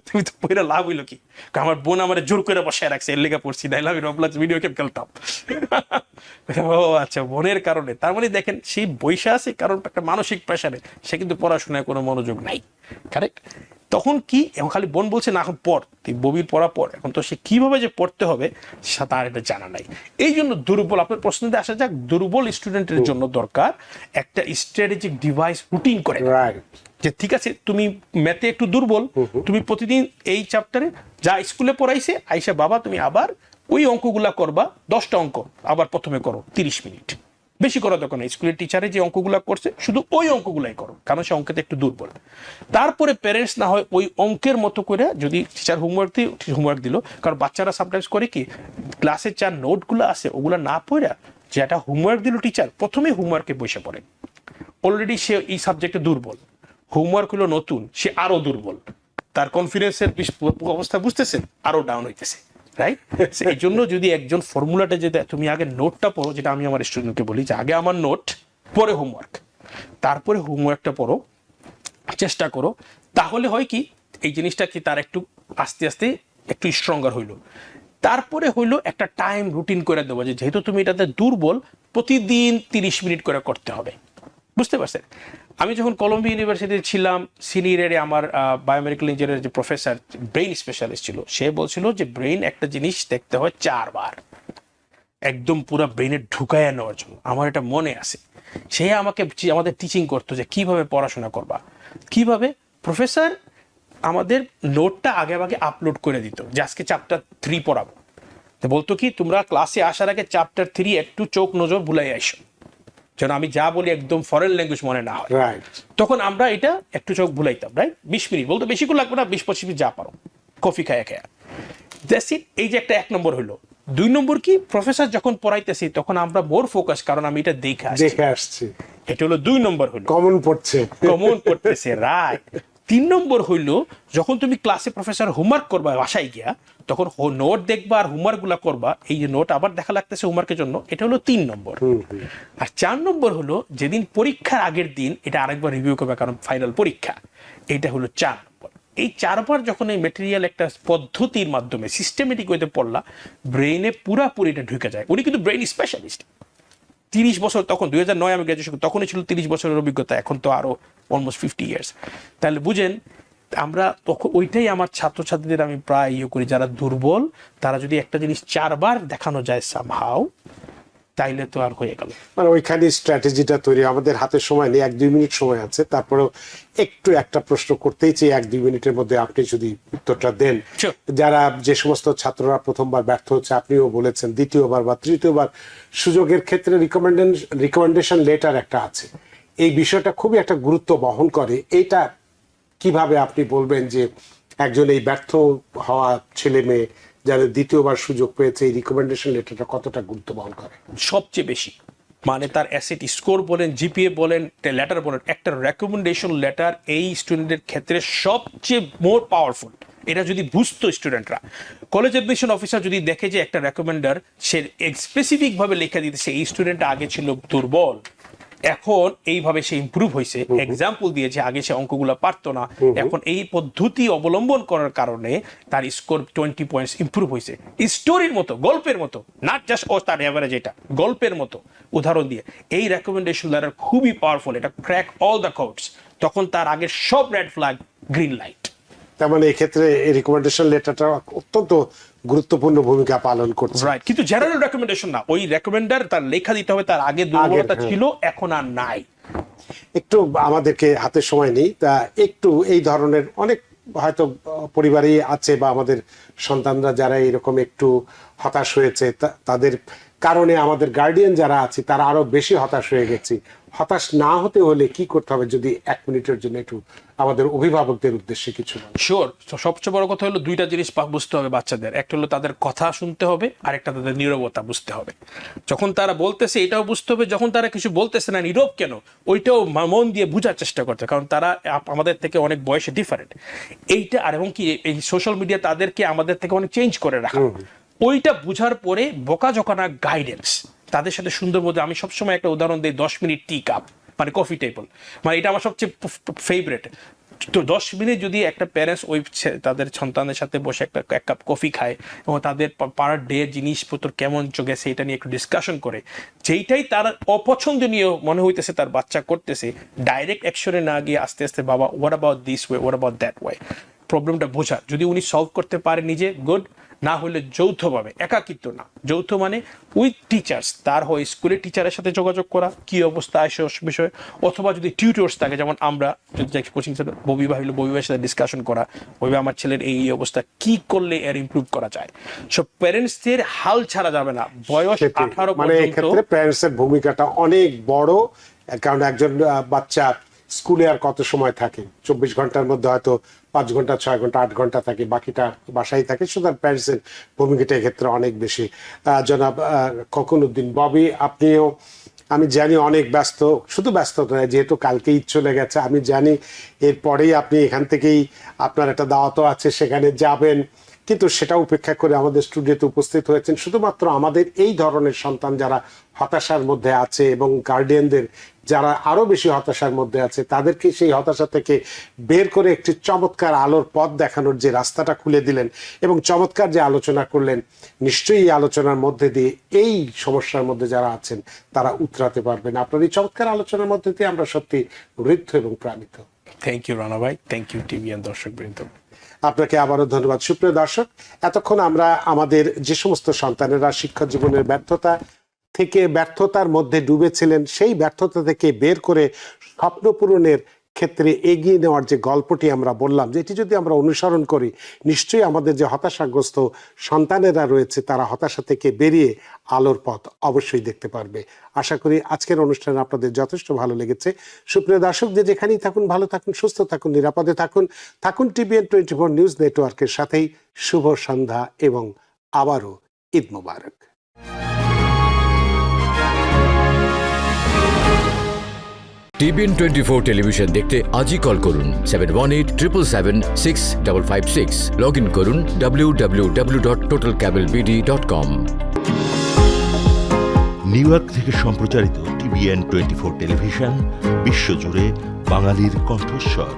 [SPEAKER 2] তুমি তো পড়া লাভ হইলো কি? আমার বোন আমার জোর করে বসায় রাখছে, এর লেগে পড়ছি, নাইলে আমি রোবলক্স ভিডিও গেম খেলতাম। ও আচ্ছা, বোনের কারণে। তার মানে দেখেন, সেই বৈশা আছে কারণ একটা মানসিক প্রেশারে, সে কিন্তু পড়াশোনায় কোনো মনোযোগ নাই। কারেক্ট? তখন কি, এখন খালি বোন বলছে না এখন পড়, তুই ববির পড়া পড়। এখন তো সে কিভাবে যে পড়তে হবে তার এটা জানা নাই। এই জন্য দুর্বল, আপনার প্রশ্নতে আসা যাক, দুর্বল স্টুডেন্টের জন্য দরকার একটা স্ট্র্যাটেজিক ডিভাইস রুটিন করে। যে ঠিক আছে, তুমি ম্যাথে একটু দুর্বল, তুমি প্রতিদিন এই চ্যাপ্টারে যা স্কুলে পড়াইছে আইসা বাবা তুমি আবার ওই অঙ্কগুলা করবা, 10টা অঙ্ক আবার প্রথমে করো 30 মিনিট, বেশি করা দরকার নেই। স্কুলের টিচারে যে অঙ্কগুলা করছে শুধু ওই অঙ্কগুলাই করো, কারণ সে অঙ্কেতে একটু দুর্বল। তারপরে প্যারেন্টস না হয় ওই অঙ্কের মতো করে, যদি টিচার হোমওয়ার্ক দিল, কারণ বাচ্চারা সামটাইমস করে কি, ক্লাসের যা নোটগুলো আছে ওগুলো না পড়া, যেটা হোমওয়ার্ক দিল টিচার, প্রথমেই হোমওয়ার্কে বসে পড়ে। অলরেডি সে এই সাবজেক্টে দুর্বল, হোমওয়ার্ক হলো নতুন, সে আরো দুর্বল, তার কনফিডেন্সের অবস্থা বুঝতেছেন, আরো ডাউন হইতেছে। রাইট? এই জন্য যদি একজন ফর্মুলাটা, যেটা তুমি আগে নোটটা পড়ো, যেটা আমি আমার স্টুডেন্টকে বলি যে আগে আমার নোট, পরে হোমওয়ার্ক, তারপরে হোমওয়ার্কটা পড়ো, চেষ্টা করো, তাহলে হয় কি এই জিনিসটা কি তার একটু আস্তে আস্তে একটু স্ট্রঙ্গার হইলো। তারপরে হইলো একটা টাইম রুটিন করে দেবো, যে যেহেতু তুমি এটাতে দুর্বল, প্রতিদিন 30 মিনিট করে করতে হবে। বুঝতে পারছেন? আমি যখন কলম্বিয়া ইউনিভার্সিটিতে ছিলাম, সিনিয়র ইয়ারে আমার বায়োমেডিক্যাল ইঞ্জিনিয়ারের যে প্রফেসর, ব্রেইন স্পেশালিস্ট ছিল, সে বলছিল যে ব্রেইন একটা জিনিস দেখতে হয় 4 বার, একদম পুরো ব্রেইনে ঢুকাইয়া নেওয়ার জন্য। আমার এটা মনে আছে। সে আমাদের টিচিং করতো যে কিভাবে পড়াশোনা করবা, কিভাবে। প্রফেসর আমাদের নোটটা আগে আপলোড করে দিত যে আজকে চ্যাপ্টার 3 পড়াবো। তো বলতো কি, তোমরা ক্লাসে আসার আগে চ্যাপ্টার 3 একটু চোখ নজর বুলাই আইসো, যেন আমি যা বলি একদম ফরেন ল্যাঙ্গুয়েজ মনে না হয়। তখন আমরা এটা একটু চোখ ভুলাইতাম। রাইট? 20 মিনিট বলতো, বেশি করে লাগবে না, 20-25 মিনিট যা পারো, কফি খায়া। That's it. এই যে একটা 1 নম্বর হলো। 2 নম্বর কি, প্রফেসর যখন পড়াইতেছি তখন আমরা মোর ফোকাস, কারণ আমি এটা দেখে আসছি। এটা হলো 2 নম্বর হলো, কমন পড়তেছে। রাইট? 3 নম্বর হইলো, যখন তুমি ক্লাসে প্রফেসর হোমওয়ার্ক করবা বাসায় গিয়া, তখন নোট দেখবা আর হোমওয়ার্ক গুলা করবা। এই যে নোট আবার দেখা লাগতেছে হোমওয়ার্কের জন্য, এটা হলো 3 নম্বর। আর 4 নম্বর হলো, যেদিন পরীক্ষার আগের দিন এটা আরেকবার রিভিউ করবে, কারণ ফাইনাল পরীক্ষা। এটা হলো 4 নম্বর। এই 4 বার যখন এই ম্যাটেরিয়াল একটা পদ্ধতির মাধ্যমে সিস্টেমেটিক ওয়েতে পড়লা, ব্রেইনে পুরাপুরি এটা ঢুকে যায়। উনি কিন্তু ব্রেইন স্পেশালিস্ট। 30 বছর, তখন 2009 আমি গ্রাজুয়েশন, তখনই ছিল 30 বছরের অভিজ্ঞতা, এখন তো আরো অলমোস্ট 50 ইয়ার্স। তাহলে বুঝেন আমরা তখন ওইটাই আমার ছাত্রছাত্রীদের আমি প্রায় করি, যারা দুর্বল তারা যদি একটা জিনিস 4 বার দেখানো যায় সামহাও, তাইলে তো আর হয়ে গেল।
[SPEAKER 1] মানে ওইখানে স্ট্র্যাটেজিটা তৈরি, আমাদের হাতে সময় নেই, 1-2 মিনিট সময় আছে, তারপরেও একটু একটা প্রশ্ন করতেই চাই 1-2 মিনিটের মধ্যে আপনি যদি উত্তরটা দেন।
[SPEAKER 2] Sure.
[SPEAKER 1] যারা যে সমস্ত ছাত্ররা প্রথমবার ব্যর্থ হচ্ছে, আপনিও বলেছেন দ্বিতীয়বার বা তৃতীয়বার সুযোগের ক্ষেত্রে রিকমেন্ডেশন লেটার একটা আছে, এই বিষয়টা খুবই একটা গুরুত্ব বহন করে। এটা কিভাবে আপনি বলবেন যে একজন এই ব্যর্থ হওয়া ছেলে মেয়ে যারা দ্বিতীয়বার সুযোগ পেয়েছে, এই রিকমেন্ডেশন লেটারটা কতটা গুরুত্ব বহন করে?
[SPEAKER 2] সবচেয়ে বেশি, মানে তার অ্যাসেট স্কোর বলেন, জিপিএ বলেন, লেটার বলেন, একটা রেকমেন্ডেশন লেটার এই স্টুডেন্টের ক্ষেত্রে সবচেয়ে মোর পাওয়ারফুল। এটা যদি বুঝতো স্টুডেন্টরা, কলেজ অ্যাডমিশন অফিসার যদি দেখে যে একটা রেকমেন্ডার সে স্পেসিফিকভাবে লিখে দিতেছে এই স্টুডেন্টটা আগে ছিল দুর্বল, এখন এইভাবে সে ইমপ্রুভ হয়েছে, এক্সাম্পল দিয়েছে আগে সে অঙ্কগুলো পারতো না, এখন এই পদ্ধতি অবলম্বন করার কারণে তার স্কোর 20 পয়েন্টস ইমপ্রুভ হয়েছে। স্টোরির মতো, গল্পের মতো, নট জাস্ট তার এভারেজ, এটা গল্পের মতো উদাহরণ দিয়ে। এই রেকমেন্ডেশন লেটার খুবই পাওয়ারফুল, এটা ক্র্যাক অল দ্য কোডস, তখন তার আগের সব রেড ফ্ল্যাগ গ্রিন লাইট।
[SPEAKER 1] তার মানে এই ক্ষেত্রে এই রিকমেন্ডেশন লেটারটা অত্যন্ত গুরুত্বপূর্ণ ভূমিকা পালন করছে।
[SPEAKER 2] রাইট, কিন্তু জেনারেল রেকমেন্ডেশন না, ওই রেকমেন্ডার তার লেখা দিতে হবে তার আগে দুর্বলতা ছিল, এখন আর নাই।
[SPEAKER 1] একটু আমাদেরকে হাতে সময় নেই, তা একটু এই ধরনের অনেক হয়তো পরিবারই আছে বা আমাদের সন্তানরা যারা এরকম একটু হতাশ হয়েছে, তাদের কারণে আমাদের গার্ডিয়ান যারা আছে তারা আরো বেশি হতাশ হয়ে গেছি। হতাশ না হতে হলে কি করতে হবে, যদি 1 মিনিটের জন্য একটু আমাদের অভিভাবকদের উদ্দেশ্যে কিছু বলেন।
[SPEAKER 2] শিওর, সবচেয়ে বড় কথা হলো 2টা জিনিস বুঝতে হবে বাচ্চাদের, একটা হলো তাদের কথা শুনতে হবে, আর একটা তাদের নীরবতা বুঝতে হবে। যখন তারা বলতেছে এটাও বুঝতে হবে, যখন তারা কিছু বলতেছে না নীরব কেন, ওইটাও মন দিয়ে বোঝার চেষ্টা করতে হবে, কারণ তারা আমাদের থেকে অনেক বয়সে ডিফারেন্ট। এইটা আর এবং কি এই সোশ্যাল মিডিয়া তাদেরকে আমাদের থেকে অনেক চেঞ্জ করে রাখা, ওইটা বুঝার পরে বোকাজোকা গাইডেন্স তাদের সাথে সুন্দর মধ্যে। আমি সবসময় একটা উদাহরণ দিই, 10 মিনিট টি কাপ মানে কফি টেবল, মানে এটা আমার সবচেয়ে ফেভারিট। তো 10 মিনিট যদি একটা প্যারেন্টস ওই তাদের সন্তানের সাথে বসে এক কাপ কফি খায় এবং তাদের পার ডে জিনিসপত্র কেমন গেছে এটা নিয়ে একটু ডিসকাশন করে, যেইটাই তার অপছন্দনীয় মনে হইতেছে তার বাচ্চা করতেছে, ডাইরেক্ট অ্যাকশনে না গিয়ে আস্তে আস্তে বাবা what about this way, what about that way, প্রবলেমটা বোঝা। যদি উনি সলভ করতে পারে নিজে, গুড, না হলে যৌথভাবে, একাকিত্ব না, যৌথ মানে উইথ টিচার্স, তার হয় স্কুলের টিচারের সাথে যোগাযোগ করা কি অবস্থা আসে বিষয়ে, অথবা যদি টিউটর্স থাকে, যেমন আমরা যদি কোচিং সেন্টার ববি ভাইলে ববি ভাইয়ের সাথে ডিসকাশন করা, ওইভাবে আমার ছেলের এই অবস্থা কি করলে এর ইমপ্রুভ করা যায়। সব প্যারেন্টসদের হাল ছাড়া যাবে না, বয়স 18
[SPEAKER 1] মানে এই ক্ষেত্রে প্যারেন্টসের ভূমিকাটা অনেক বড়, কারণ একজন বাচ্চা স্কুলে আর কত সময় থাকে, 24 ঘন্টার মধ্যে হয়তো 5 ঘন্টা 6 ঘন্টা 8 ঘন্টা থাকে, বাকিটা বাসায় থাকে, সুতরাং প্যারেন্টসের ভূমিকাটা এক্ষেত্রে অনেক বেশি। জনাব খোকনউদ্দিন ববি, আপনিও আমি জানি অনেক ব্যস্ত, শুধু ব্যস্ত নয়, যেহেতু কালকে ঈদ চলে গেছে, আমি জানি এরপরেই আপনি এখান থেকেই আপনার একটা দাওয়াতও আছে, সেখানে যাবেন, কিন্তু সেটা উপেক্ষা করে আমাদের স্টুডিওতে উপস্থিত হয়েছেন শুধুমাত্র আমাদের এই ধরনের সন্তান যারা হতাশার মধ্যে আছে এবং গার্ডিয়ানদের যারা আরো বেশি হতাশার মধ্যে আছে, তাদেরকে সেই হতাশা থেকে বের করে একটি চমৎকার আলোর পথ দেখানোর যে রাস্তাটা খুলে দিলেন এবং চমৎকার যে আলোচনা করলেন, নিশ্চয়ই এই আলোচনার মধ্যে দিয়ে এই সমস্যার মধ্যে যারা আছেন তারা উতরাতে পারবেন। আপনার এই চমৎকার আলোচনার মধ্যে দিয়ে আমরা সত্যি ঋদ্ধ এবং প্রাণিত।
[SPEAKER 2] থ্যাংক ইউ রানা ভাই, থ্যাংক ইউ টিভিএন দর্শক বৃন্দ।
[SPEAKER 1] আপনাকে আবারও ধন্যবাদ। সুপ্রিয় দর্শক, এতক্ষণ আমরা আমাদের যে সমস্ত সন্তানেরা শিক্ষা জীবনের ব্যর্থতার মধ্যে ডুবেছিলেন, সেই ব্যর্থতা থেকে বের করে স্বপ্ন পূরণের ক্ষেত্রে এগিয়ে নেওয়ার যে গল্পটি আমরা বললাম, যে এটি যদি আমরা অনুসরণ করি, নিশ্চয়ই আমাদের যে হতাশাগ্রস্ত সন্তানেরা রয়েছে তারা হতাশা থেকে বেরিয়ে আলোর পথ অবশ্যই দেখতে পারবে। আশা করি আজকের অনুষ্ঠানে আপনাদের যথেষ্ট ভালো লেগেছে। সুপ্রিয় দর্শক, যে যেখানেই থাকুন, ভালো থাকুন, সুস্থ থাকুন, নিরাপদে থাকুন টিভিএন 24 নিউজ নেটওয়ার্কের সাথেই। শুভ সন্ধ্যা এবং আবারও ঈদ মোবারক।
[SPEAKER 3] টিভিএন 24 টেলিভিশন দেখতে আজই কল করুন 7187776556। লগ ইন করুন www.totalcablebd.com।
[SPEAKER 4] নিউ ইয়র্ক থেকে সম্প্রচারিত টিভিএন 24 টেলিভিশন বিশ্বজুড়ে বাঙালির কণ্ঠস্বর।